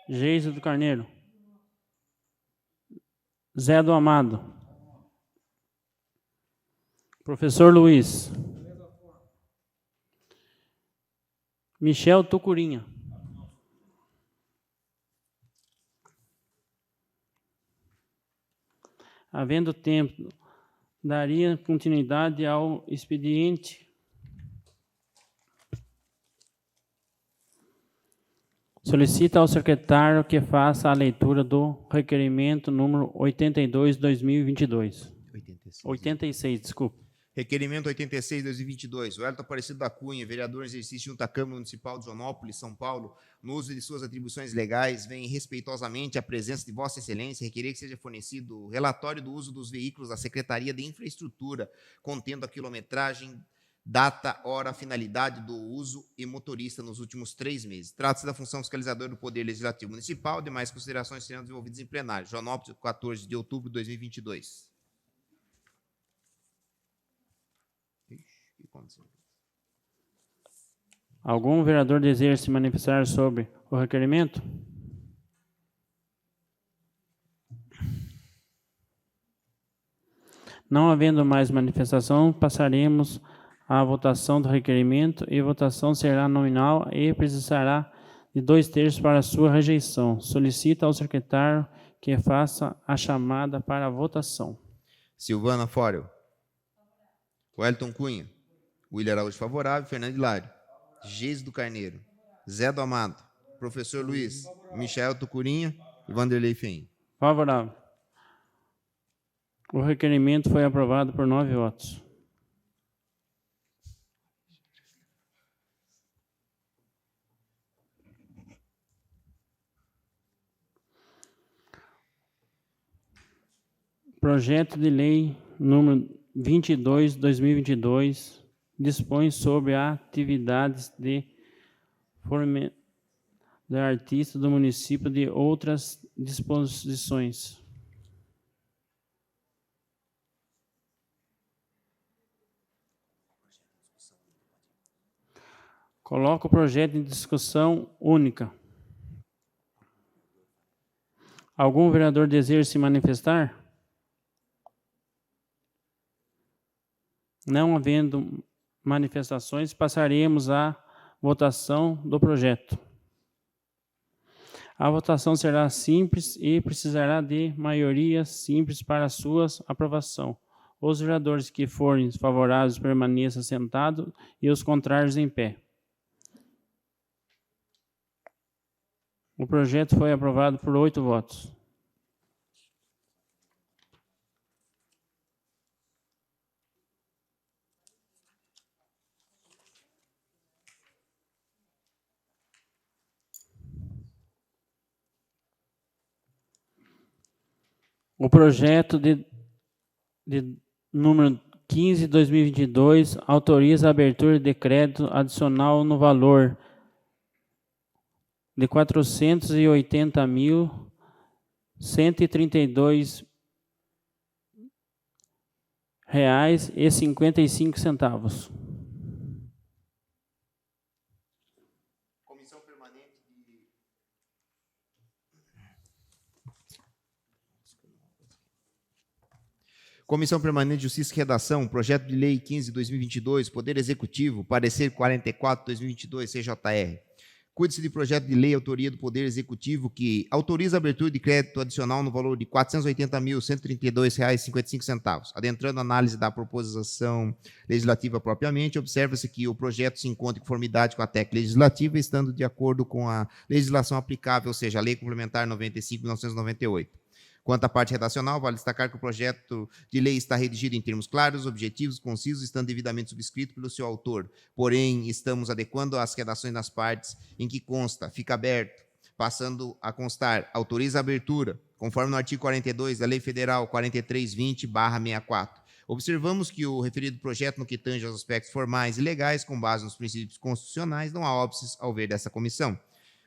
Geisa do Carneiro. Zé do Amado. Professor Luiz. Michel Tucurinha. Havendo tempo, daria continuidade ao expediente. Solicita ao secretário que faça a leitura do requerimento número 82/2022. 86, desculpa. Requerimento 86, 2022. Wellington Aparecido da Cunha, vereador em exercício junto à Câmara Municipal de Joanópolis, São Paulo, no uso de suas atribuições legais, vem respeitosamente à presença de Vossa Excelência requerer que seja fornecido relatório do uso dos veículos da Secretaria de Infraestrutura, contendo a quilometragem, data, hora, finalidade do uso e motorista nos últimos 3 meses. Trata-se da função fiscalizadora do Poder Legislativo Municipal. Demais considerações serão desenvolvidas em plenário. Joanópolis, 14 de outubro de 2022. Algum vereador deseja se manifestar sobre o requerimento? Não havendo mais manifestação, passaremos a votação do requerimento e votação será nominal e precisará de 2/3 para sua rejeição. Solicita ao secretário que faça a chamada para a votação. Silvana Fório. Wellington Cunha. William Araújo favorável. Fernando Hilário. Geis do Carneiro. Zé do Amado. Professor Luiz. Michael Tucurinha e Vanderlei Feim. Favorável. O requerimento foi aprovado por 9 votos. Projeto de lei número 22/2022 dispõe sobre atividades de fomento de artistas do município de outras disposições. Coloco o projeto em discussão única. Algum vereador deseja se manifestar? Não havendo manifestações, passaremos à votação do projeto. A votação será simples e precisará de maioria simples para sua aprovação. Os vereadores que forem favoráveis permaneçam sentados e os contrários em pé. O projeto foi aprovado por 8 votos. O projeto de número 15/2022 autoriza a abertura de crédito adicional no valor de R$ 480.132,55. Comissão Permanente de Justiça e Redação, projeto de lei 15/2022, Poder Executivo, parecer 44/2022, CJR. Cuide-se de projeto de lei, autoria do Poder Executivo, que autoriza a abertura de crédito adicional no valor de R$ 480.132,55. Adentrando a análise da proposição legislativa propriamente, observa-se que o projeto se encontra em conformidade com a técnica legislativa, estando de acordo com a legislação aplicável, ou seja, a Lei Complementar 95/1998. Quanto à parte redacional, vale destacar que o projeto de lei está redigido em termos claros, objetivos, concisos, estando devidamente subscrito pelo seu autor. Porém, estamos adequando as redações nas partes em que consta, fica aberto, passando a constar, autoriza a abertura, conforme no artigo 42 da Lei Federal 4320/64. Observamos que o referido projeto, no que tange aos aspectos formais e legais, com base nos princípios constitucionais, não há óbices ao ver dessa comissão.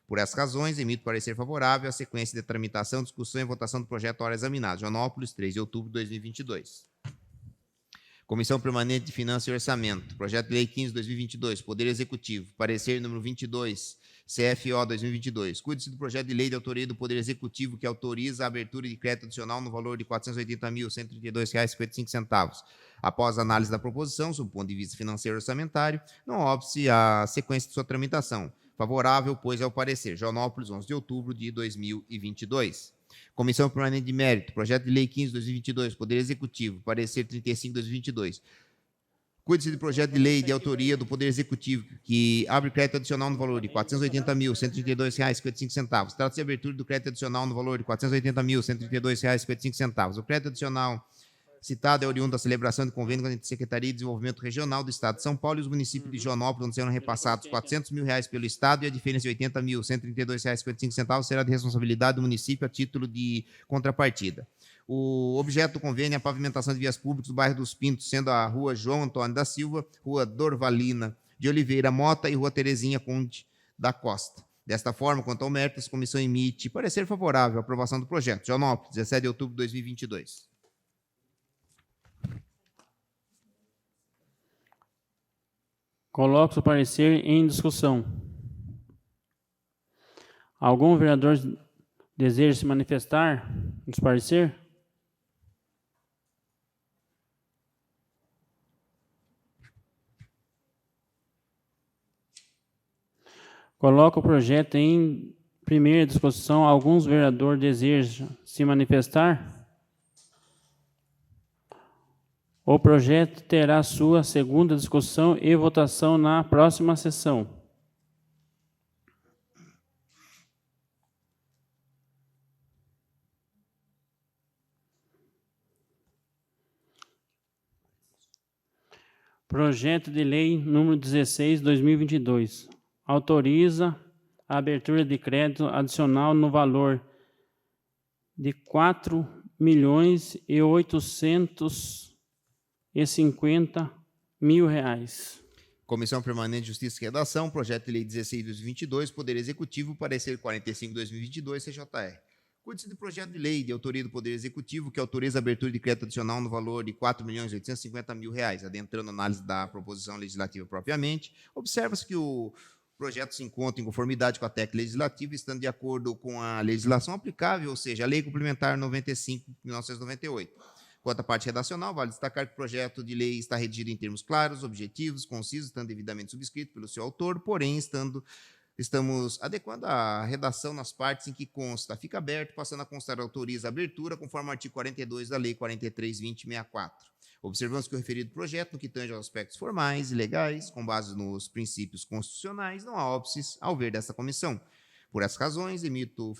Por essas razões, emito parecer favorável à sequência de tramitação, discussão e votação do projeto hora examinado. Joanópolis, 3 de outubro de 2022. Comissão Permanente de Finanças e Orçamento. Projeto de lei 15/2022. Poder Executivo. Parecer número 22, CFO 2022. Cuide-se do projeto de lei de autoria do Poder Executivo que autoriza a abertura de crédito adicional no valor de R$ 480.132,55. Após a análise da proposição, sob o ponto de vista financeiro e orçamentário, não óbice a sequência de sua tramitação. Favorável, pois, é o parecer. Joanópolis, 11 de outubro de 2022. Comissão Permanente de Mérito. Projeto de lei 15/2022. Poder Executivo. Parecer 35/2022. Cuide-se do projeto de lei de autoria do Poder Executivo que abre crédito adicional no valor de R$ 480.132,55. Trata-se de abertura do crédito adicional no valor de R$ 480.132,55. O crédito adicional citado é oriundo da celebração de convênio entre a Secretaria de Desenvolvimento Regional do Estado de São Paulo e os municípios de Joanópolis, onde serão repassados R$ 400 mil pelo Estado, e a diferença de R$ 80.132,55 será de responsabilidade do município a título de contrapartida. O objeto do convênio é a pavimentação de vias públicas do bairro dos Pintos, sendo a Rua João Antônio da Silva, Rua Dorvalina de Oliveira Mota e Rua Terezinha Conde da Costa. Desta forma, quanto ao mérito, a comissão emite parecer favorável à aprovação do projeto. Joanópolis, 17 de outubro de 2022. Coloco o parecer em discussão. Algum vereador deseja se manifestar nos parecer? Coloco o projeto em primeira discussão. Alguns vereadores desejam se manifestar? O projeto terá sua segunda discussão e votação na próxima sessão. Projeto de Lei número 16, 2022. Autoriza a abertura de crédito adicional no valor de R$ 4.850.000. Comissão Permanente de Justiça e Redação, projeto de lei 16 de 2022, Poder Executivo, parecer 45 de 2022, CJR. Cuide-se de projeto de lei de autoria do Poder Executivo que autoriza a abertura de crédito adicional no valor de R$ 4.850.000. Adentrando a análise da proposição legislativa propriamente, observa-se que o projeto se encontra em conformidade com a técnica legislativa, estando de acordo com a legislação aplicável, ou seja, a Lei Complementar 95 de 1998. Quanto à parte redacional, vale destacar que o projeto de lei está redigido em termos claros, objetivos, concisos, estando devidamente subscrito pelo seu autor, porém, estamos adequando a redação nas partes em que consta. Fica aberto, passando a constar autoriza a abertura, conforme o artigo 42 da Lei 43.2064. Observamos que o referido projeto, no que tange aos aspectos formais e legais, com base nos princípios constitucionais, não há óbices ao ver desta comissão. Por essas razões, emito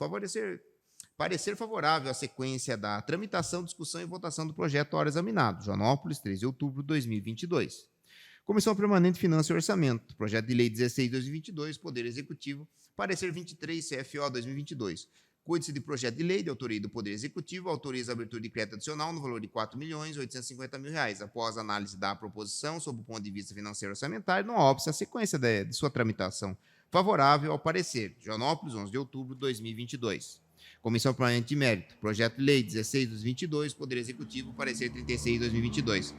parecer favorável à sequência da tramitação, discussão e votação do projeto hora examinado. Joanópolis, 13 de outubro de 2022. Comissão Permanente de Finanças e Orçamento. Projeto de Lei 16 de 2022, Poder Executivo. Parecer 23, CFO 2022. Cuide-se de projeto de lei de autoria do Poder Executivo, autoriza a abertura de crédito adicional no valor de R$ 4.850.000. Após a análise da proposição, sob o ponto de vista financeiro e orçamentário, não há óbice a sequência de sua tramitação. Favorável ao parecer. Joanópolis, 11 de outubro de 2022. Comissão Permanente de Mérito. Projeto de Lei 16 de 2022, Poder Executivo, parecer 36 de 2022.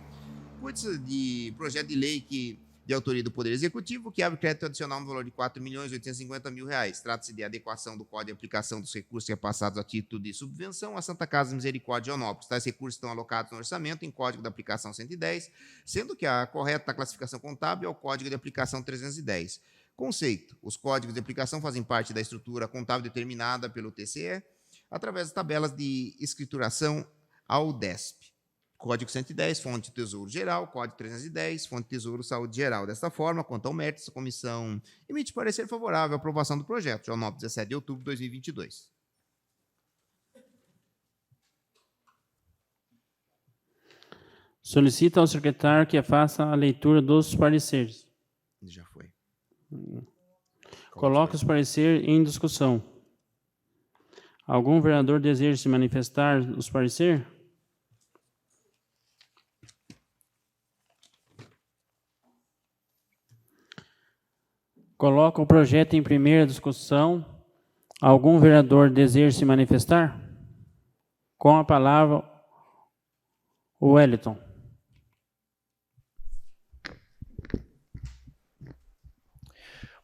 Cuide-se de projeto de lei de autoria do Poder Executivo, que abre crédito adicional no valor de R$ 4.850.000. Trata-se de adequação do Código de Aplicação dos Recursos repassados a título de subvenção à Santa Casa de Misericórdia de Joanópolis. Tais recursos estão alocados no orçamento em Código de Aplicação 110, sendo que a correta classificação contábil é o Código de Aplicação 310. Conceito: os códigos de aplicação fazem parte da estrutura contábil determinada pelo TCE através das tabelas de escrituração ao DESP. Código 110, fonte Tesouro Geral, Código 310, fonte Tesouro Saúde Geral. Desta forma, quanto ao mérito, a comissão emite parecer favorável à aprovação do projeto. Joanópolis, 17 de outubro de 2022. Solicita ao secretário que faça a leitura dos pareceres. Já foi. Coloque os pareceres em discussão. Algum vereador deseja se manifestar nos pareceres? Coloca o projeto em primeira discussão. Algum vereador deseja se manifestar? Com a palavra, o Wellington.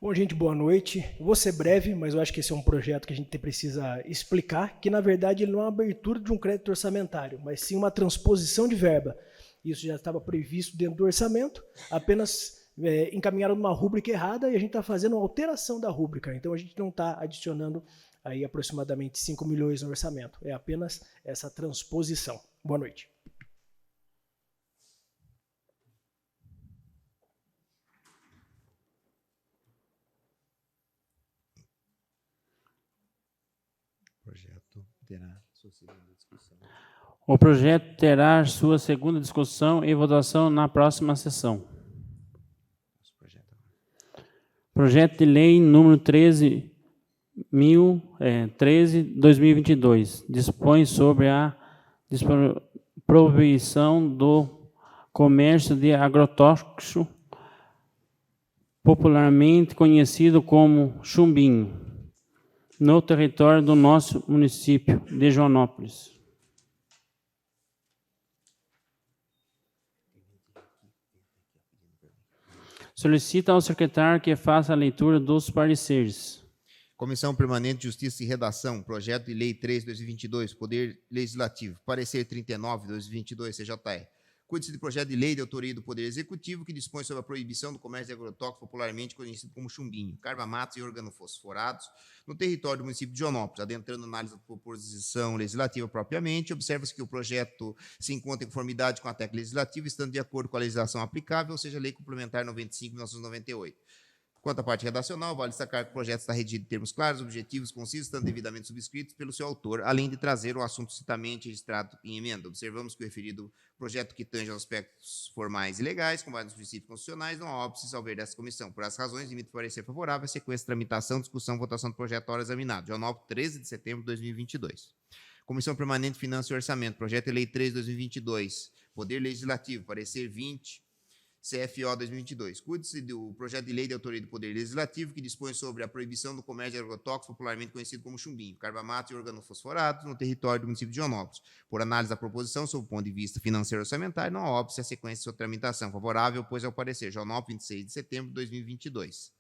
Bom, gente, boa noite. Eu vou ser breve, mas eu acho que esse é um projeto que a gente precisa explicar, que, na verdade, ele não é uma abertura de um crédito orçamentário, mas sim uma transposição de verba. Isso já estava previsto dentro do orçamento, apenas encaminharam numa rúbrica errada e a gente está fazendo uma alteração da rúbrica. Então, a gente não está adicionando aí aproximadamente 5 milhões no orçamento. É apenas essa transposição. Boa noite. O projeto terá sua segunda discussão e votação na próxima sessão. Projeto de lei número 13.013/2022 dispõe sobre a proibição do comércio de agrotóxico, popularmente conhecido como chumbinho, no território do nosso município de Joanópolis. Solicita ao secretário que faça a leitura dos pareceres. Comissão Permanente de Justiça e Redação, projeto de lei 3/2022, Poder Legislativo, parecer 39/2022, CJR. Cuide-se de projeto de lei de autoria do Poder Executivo que dispõe sobre a proibição do comércio de agrotóxicos, popularmente conhecido como chumbinho, carbamatos e organofosforados, no território do município de Joanópolis. Adentrando a análise da proposição legislativa propriamente, observa-se que o projeto se encontra em conformidade com a técnica legislativa, estando de acordo com a legislação aplicável, ou seja, a Lei Complementar 95 de 1998. Quanto à parte redacional, vale destacar que o projeto está redigido em termos claros, objetivos, concisos, estando devidamente subscritos pelo seu autor, além de trazer o assunto citamente registrado em emenda. Observamos que o referido projeto que tange aos aspectos formais e legais, com base nos princípios constitucionais, não há óbice ao ver dessa comissão. Por essas razões, limito parecer favorável à sequência de tramitação, discussão e votação do projeto hora examinado. Joanópolis, 13 de setembro de 2022. Comissão Permanente de Finanças e Orçamento, projeto de lei 3 de 2022. Poder Legislativo, parecer 20, CFO 2022. Cuide-se do projeto de lei de autoria do Poder Legislativo que dispõe sobre a proibição do comércio de agrotóxicos, popularmente conhecido como chumbinho, carbamato e organofosforados, no território do município de Joanópolis. Por análise da proposição, sob o ponto de vista financeiro e orçamentário, não há óbice a sequência de sua tramitação. Favorável, pois, ao parecer. Joanópolis, 26 de setembro de 2022.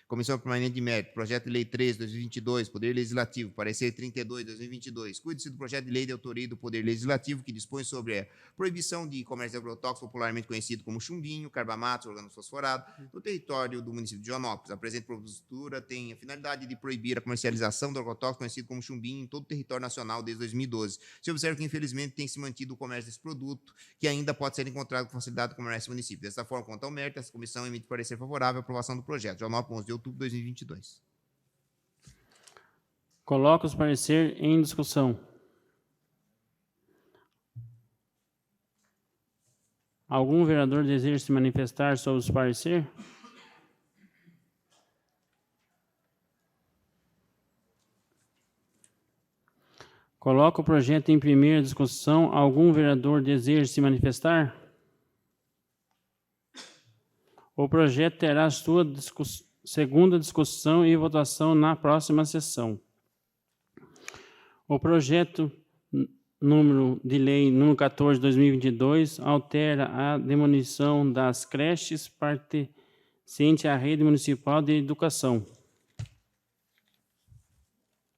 Comissão Permanente de Mérito, projeto de lei 3 de 2022, Poder Legislativo, parecer 32 de 2022. Cuide-se do projeto de lei de autoria do Poder Legislativo que dispõe sobre a proibição de comércio de agrotóxicos, popularmente conhecido como chumbinho, carbamato, organofosforado, no território do município de Joanópolis. A presente propositura tem a finalidade de proibir a comercialização do agrotóxico conhecido como chumbinho em todo o território nacional desde 2012. Se observa que, infelizmente, tem se mantido o comércio desse produto, que ainda pode ser encontrado com facilidade no comércio do município. Dessa forma, quanto ao mérito, essa comissão emite parecer favorável à aprovação do projeto. Joanópolis, 11 de outubro de 2022. Coloco os parecer em discussão. Algum vereador deseja se manifestar sobre os parecer? Coloco o projeto em primeira discussão. Algum vereador deseja se manifestar? O projeto terá sua segunda discussão e votação na próxima sessão. O projeto número de lei número 14 de 2022 altera a demolição das creches pertencentes à rede municipal de educação.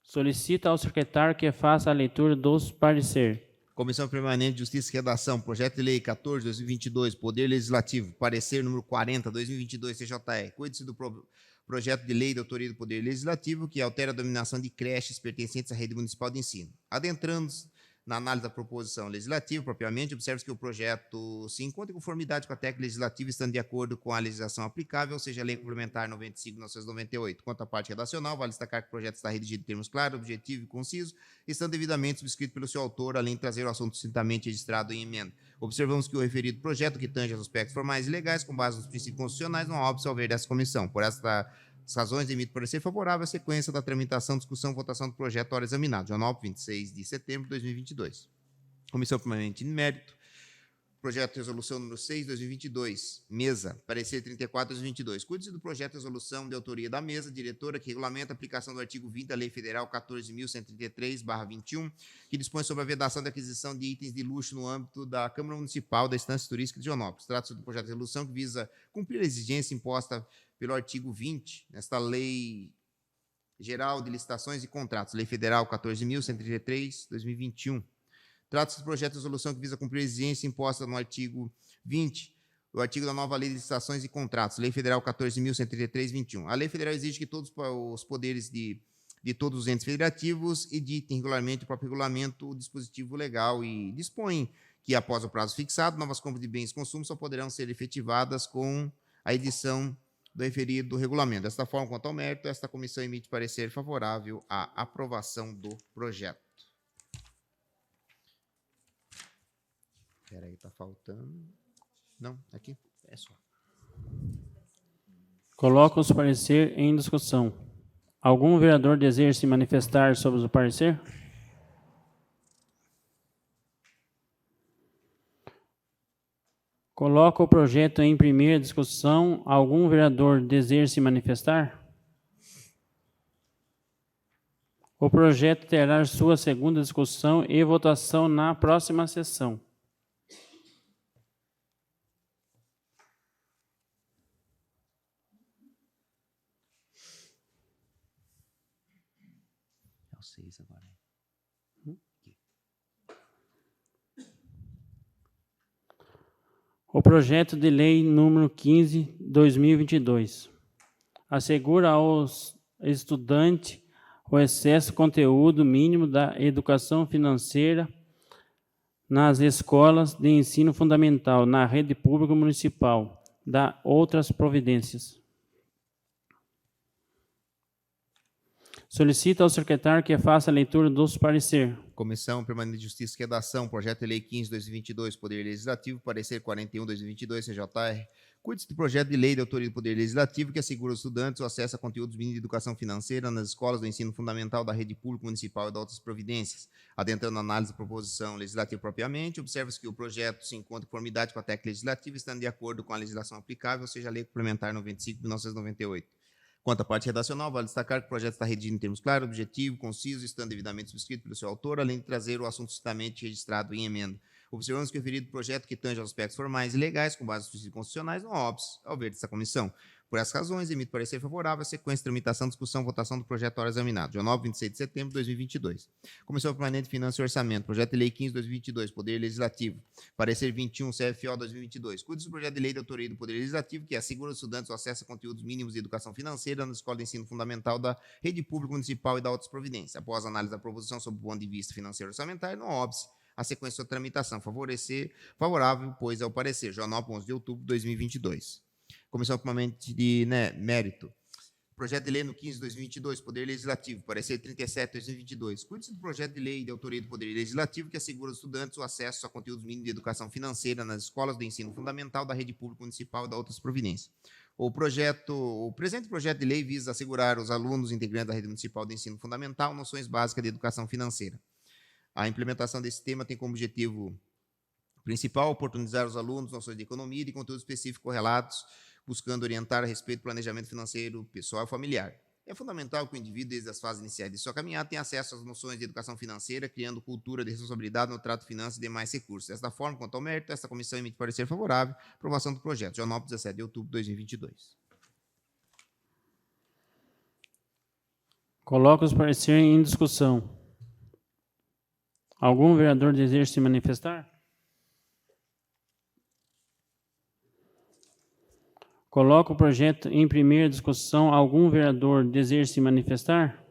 Solicita ao secretário que faça a leitura dos parecer. Comissão Permanente de Justiça e Redação, projeto de lei 14 de 2022, Poder Legislativo, parecer número 40 de 2022, CJE. Cuide-se do projeto de lei de autoria do Poder Legislativo que altera a denominação de creches pertencentes à rede municipal de ensino. Adentrando-se na análise da proposição legislativa, propriamente, observa-se que o projeto se encontra em conformidade com a técnica legislativa, estando de acordo com a legislação aplicável, ou seja, a Lei Complementar 95 de 1998. Quanto à parte redacional, vale destacar que o projeto está redigido em termos claros, objetivo e conciso, estando devidamente subscrito pelo seu autor, além de trazer o assunto citamente registrado em emenda. Observamos que o referido projeto, que tange aos aspectos formais e legais, com base nos princípios constitucionais, não há óbice ao ver dessa comissão. Por estas razões, emite parecer favorável à sequência da tramitação, discussão e votação do projeto hora examinado. Joanópolis, 26 de setembro de 2022. Comissão Permanente de Mérito, projeto de resolução número 6 de 2022, mesa, parecer 34 de 2022. Cuide-se do projeto de resolução de autoria da mesa, diretora, que regulamenta a aplicação do artigo 20 da Lei Federal 14.133/21, que dispõe sobre a vedação da aquisição de itens de luxo no âmbito da Câmara Municipal da Estância Turística de Joanópolis. Trata-se do projeto de resolução que visa cumprir a exigência imposta pelo artigo 20, nesta Lei Geral de Licitações e Contratos, Lei Federal 14.133/2021. Trata-se do projeto de resolução que visa cumprir a exigência imposta no artigo 20, o artigo da nova Lei de Licitações e Contratos, Lei Federal 14.133/21. A Lei Federal exige que todos os poderes de todos os entes federativos editem regularmente o próprio regulamento, o dispositivo legal e dispõe que, após o prazo fixado, novas compras de bens e consumo só poderão ser efetivadas com a edição do referido regulamento. Desta forma, quanto ao mérito, esta comissão emite parecer favorável à aprovação do projeto. Espera aí, está faltando. Não, aqui, é só. Coloco os parecer em discussão. Algum vereador deseja se manifestar sobre o parecer? Coloco o projeto em primeira discussão. Algum vereador deseja se manifestar? O projeto terá sua segunda discussão e votação na próxima sessão. É o 6 agora. O projeto de lei número 15/2022 assegura aos estudantes o acesso ao conteúdo mínimo da educação financeira nas escolas de ensino fundamental, na rede pública municipal, da outras providências. Solicita ao secretário que faça a leitura dos pareceres. Comissão Permanente de Justiça e Redação, projeto de lei 15/2022, Poder Legislativo, parecer 41/2022, CJR. Cuide-se do projeto de lei de autoria do Poder Legislativo que assegura aos estudantes o acesso a conteúdos mínimos de educação financeira nas escolas do ensino fundamental da rede pública municipal e de outras providências. Adentrando na análise da proposição legislativa propriamente, observa-se que o projeto se encontra em conformidade com a técnica legislativa, estando de acordo com a legislação aplicável, ou seja, a Lei Complementar 95 de 1998. Quanto à parte redacional, vale destacar que o projeto está redigido em termos claros, objetivo, conciso, estando devidamente subscrito pelo seu autor, além de trazer o assunto citamente registrado em emenda. Observamos que o referido projeto que tange aos aspectos formais e legais, com base nos princípios constitucionais, não óbvio ao ver dessa comissão. Por essas razões, emito parecer favorável à sequência de tramitação, discussão e votação do projeto hora examinado. Dia 9, 26 de setembro de 2022. Comissão Permanente de Finanças e Orçamento. Projeto de Lei 15/2022. Poder Legislativo. Parecer 21, CFO 2022. Cuide do projeto de lei de autoria do Poder Legislativo que assegura aos estudantes o acesso a conteúdos mínimos de educação financeira na Escola de Ensino Fundamental da Rede Pública Municipal e da outras providências. Após a análise da proposição sob o ponto de vista financeiro e orçamentário, não óbice a sequência da tramitação. Favorável, pois, ao parecer. Jornal 11 de outubro de 2022. Comissão Permanente de Mérito. Projeto de lei no 15/2022, Poder Legislativo, parecer 37/2022. Cuide-se do projeto de lei de autoria do Poder Legislativo que assegura aos estudantes o acesso a conteúdos mínimos de educação financeira nas escolas de ensino fundamental da rede pública municipal e da outras providências. O presente projeto de lei visa assegurar aos alunos integrantes da rede municipal de ensino fundamental noções básicas de educação financeira. A implementação desse tema tem como objetivo principal oportunizar aos alunos noções de economia e de conteúdos específicos correlatos, buscando orientar a respeito do planejamento financeiro pessoal e familiar. É fundamental que o indivíduo, desde as fases iniciais de sua caminhada, tenha acesso às noções de educação financeira, criando cultura de responsabilidade no trato de finanças e demais recursos. Desta forma, quanto ao mérito, esta comissão emite parecer favorável à aprovação do projeto. Jornal 17 de outubro de 2022. Coloco os pareceres em discussão. Algum vereador deseja se manifestar? Coloco o projeto em primeira discussão. Algum vereador deseja se manifestar?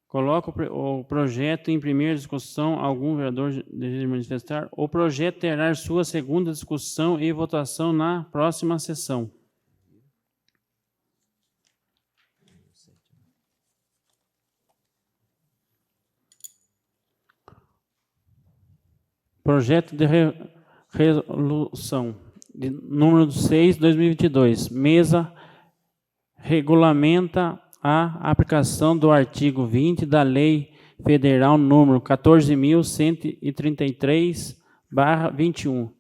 Coloco o projeto em primeira discussão. Algum vereador deseja manifestar? O projeto terá sua segunda discussão e votação na próxima sessão. Projeto de resolução de número 6/2022. Mesa regulamenta a aplicação do artigo 20 da Lei Federal número 14.133/21,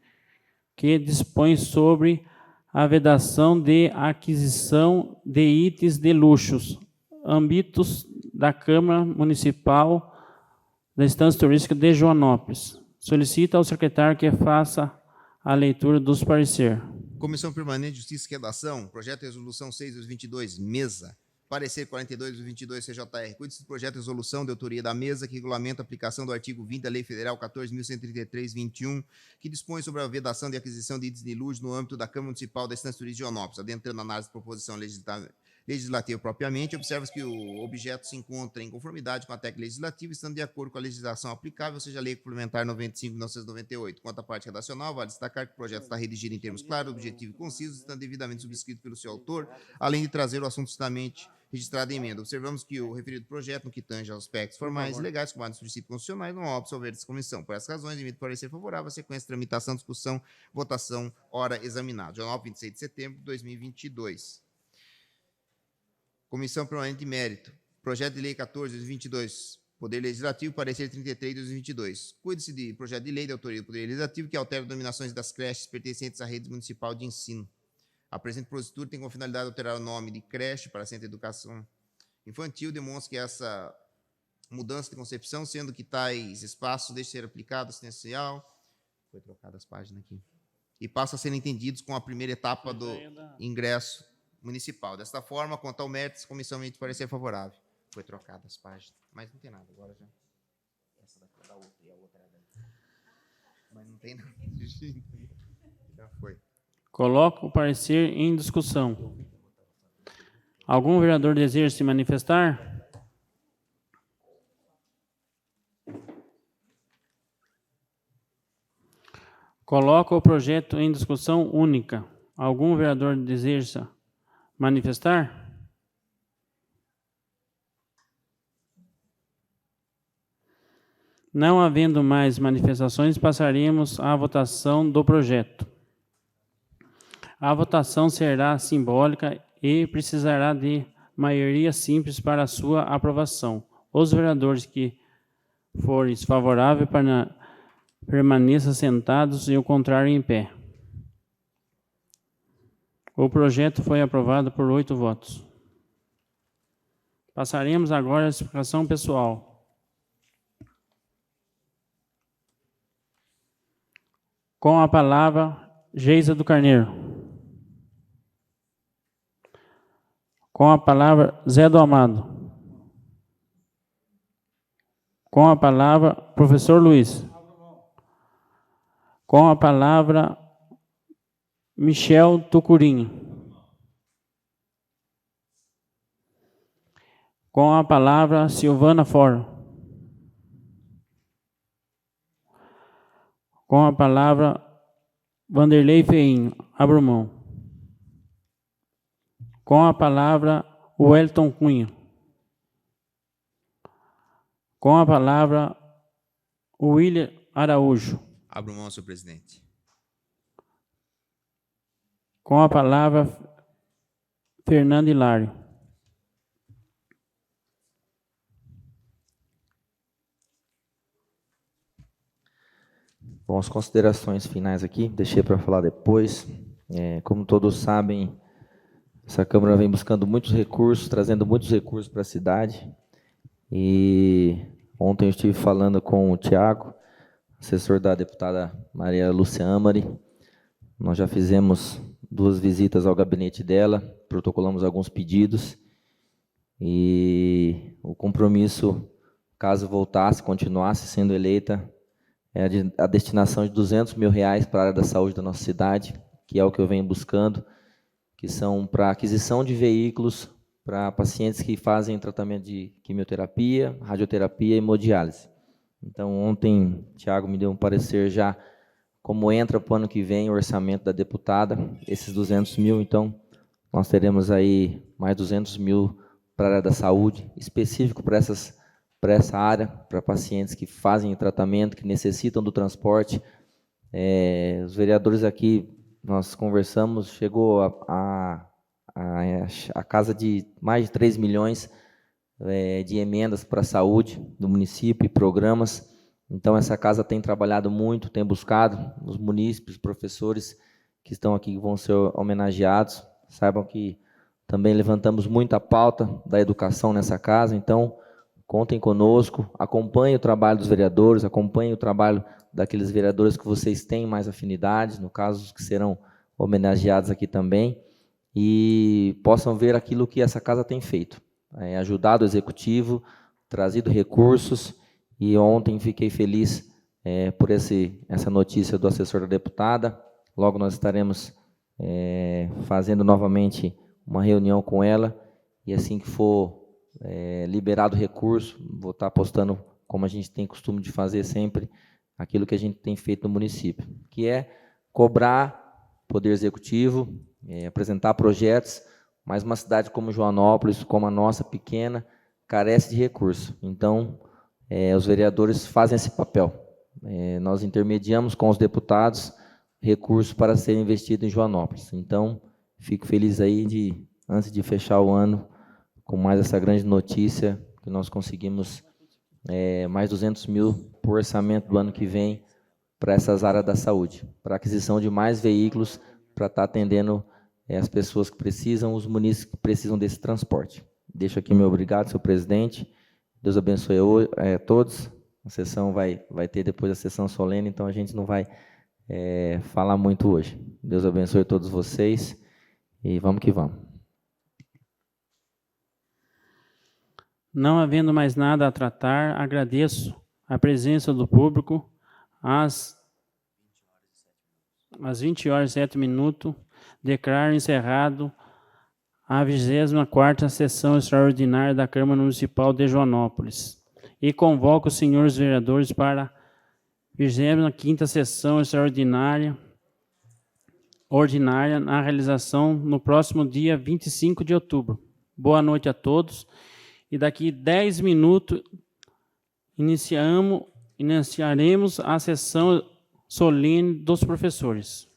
que dispõe sobre a vedação de aquisição de itens de luxos, âmbitos da Câmara Municipal da Estância Turística de Joanópolis. Solicita ao secretário que faça a leitura dos pareceres. Comissão Permanente de Justiça e Redação, projeto de resolução 6/2022, mesa. Parecer 42/22, CJR. Cuide-se do projeto de resolução de autoria da mesa que regulamenta a aplicação do artigo 20 da Lei Federal 14.133/21, que dispõe sobre a vedação de aquisição de itens de luxo no âmbito da Câmara Municipal da Estância Turística de Joanópolis. Adentrando na análise da proposição legislativa propriamente, observa-se que o objeto se encontra em conformidade com a técnica legislativa, estando de acordo com a legislação aplicável, ou seja, a Lei Complementar 95 de 1998. Quanto à parte redacional, vale destacar que o projeto está redigido em termos claros, objetivos e concisos, estando devidamente subscrito pelo seu autor, além de trazer o assunto justamente registrado em emenda. Observamos que o referido projeto, no que tange aos aspectos formais e legais, com base nos princípios constitucionais, não óbvio sobre essa comissão. Por essas razões, emito parecer favorável à sequência de tramitação, discussão, votação, hora examinada. Jornal 26 de setembro de 2022. Comissão Permanente de Mérito. Projeto de Lei 14/2022. Poder Legislativo, parecer 33/2022. Cuide-se de projeto de lei de autoria do Poder Legislativo que altera denominações das creches pertencentes à rede municipal de ensino. A presente propositura tem como finalidade alterar o nome de creche para Centro de Educação Infantil, demonstra que essa mudança de concepção, sendo que tais espaços deixam de ser aplicado assistencial, foi trocada as páginas aqui, e passam a ser entendidos com a primeira etapa do ingresso municipal. Desta forma, quanto ao mérito, a comissão emite parecer favorável. Foi trocada as páginas, mas não tem nada agora já. Essa daqui é da outra e a outra é daí. Mas não tem nada. Já foi. Coloco o parecer em discussão. Algum vereador deseja se manifestar? Coloco o projeto em discussão única. Algum vereador deseja manifestar? Não havendo mais manifestações, passaremos à votação do projeto. A votação será simbólica e precisará de maioria simples para sua aprovação. Os vereadores que forem favoráveis permaneçam sentados e o contrário em pé. O projeto foi aprovado por 8 votos. Passaremos agora à explicação pessoal. Com a palavra, Geisa do Carneiro. Com a palavra, Zé do Amado. Com a palavra, professor Luiz. Com a palavra, Michel Tucurinho. Com a palavra, Silvana Foro. Com a palavra, Vanderlei Feinho. Abro mão. Com a palavra, Wellington Cunha. Com a palavra, William Araújo. Abro mão, senhor presidente. Com a palavra, Fernando Hilário. Bom, as considerações finais aqui, deixei para falar depois. Como todos sabem, essa Câmara vem buscando muitos recursos, trazendo muitos recursos para a cidade. E ontem eu estive falando com o Tiago, assessor da deputada Maria Lúcia Amari. Nós já fizemos 2 visitas ao gabinete dela, protocolamos alguns pedidos. E o compromisso, caso voltasse, continuasse sendo eleita, é a destinação de R$200 mil para a área da saúde da nossa cidade, que é o que eu venho buscando, que são para aquisição de veículos para pacientes que fazem tratamento de quimioterapia, radioterapia e hemodiálise. Então, ontem, o Tiago me deu um parecer já, como entra para o ano que vem o orçamento da deputada, esses 200 mil, então, nós teremos aí mais 200 mil para a área da saúde, específico para essa área, para pacientes que fazem tratamento, que necessitam do transporte. Os vereadores aqui, nós conversamos, chegou a casa de mais de 3 milhões de emendas para a saúde do município e programas. Então, essa casa tem trabalhado muito, tem buscado os munícipes, professores que estão aqui, que vão ser homenageados. Saibam que também levantamos muito a pauta da educação nessa casa, então, contem conosco, acompanhem o trabalho dos vereadores, acompanhem o trabalho daqueles vereadores que vocês têm mais afinidade, no caso, os que serão homenageados aqui também, e possam ver aquilo que essa casa tem feito. Ajudado o executivo, trazido recursos, e ontem fiquei feliz por essa notícia do assessor da deputada. Logo nós estaremos fazendo novamente uma reunião com ela, e assim que for liberado o recurso, vou estar postando, como a gente tem costume de fazer sempre, aquilo que a gente tem feito no município, que é cobrar Poder Executivo, apresentar projetos, mas uma cidade como Joanópolis, como a nossa, pequena, carece de recurso. Então, os vereadores fazem esse papel. Nós intermediamos com os deputados recursos para serem investidos em Joanópolis. Então, fico feliz aí antes de fechar o ano, com mais essa grande notícia, que nós conseguimos mais 200 mil por orçamento do ano que vem para essas áreas da saúde, para aquisição de mais veículos, para estar atendendo as pessoas que precisam, os munícipes que precisam desse transporte. Deixo aqui meu obrigado, senhor presidente. Deus abençoe a todos. A sessão vai ter depois a sessão solene, então a gente não vai falar muito hoje. Deus abençoe todos vocês e vamos que vamos. Não havendo mais nada a tratar, agradeço a presença do público às 20h07, declaro encerrado a 24ª sessão extraordinária da Câmara Municipal de Joanópolis e convoco os senhores vereadores para a 25ª sessão extraordinária na realização no próximo dia 25 de outubro. Boa noite a todos. E daqui 10 minutos iniciaremos a sessão solene dos professores.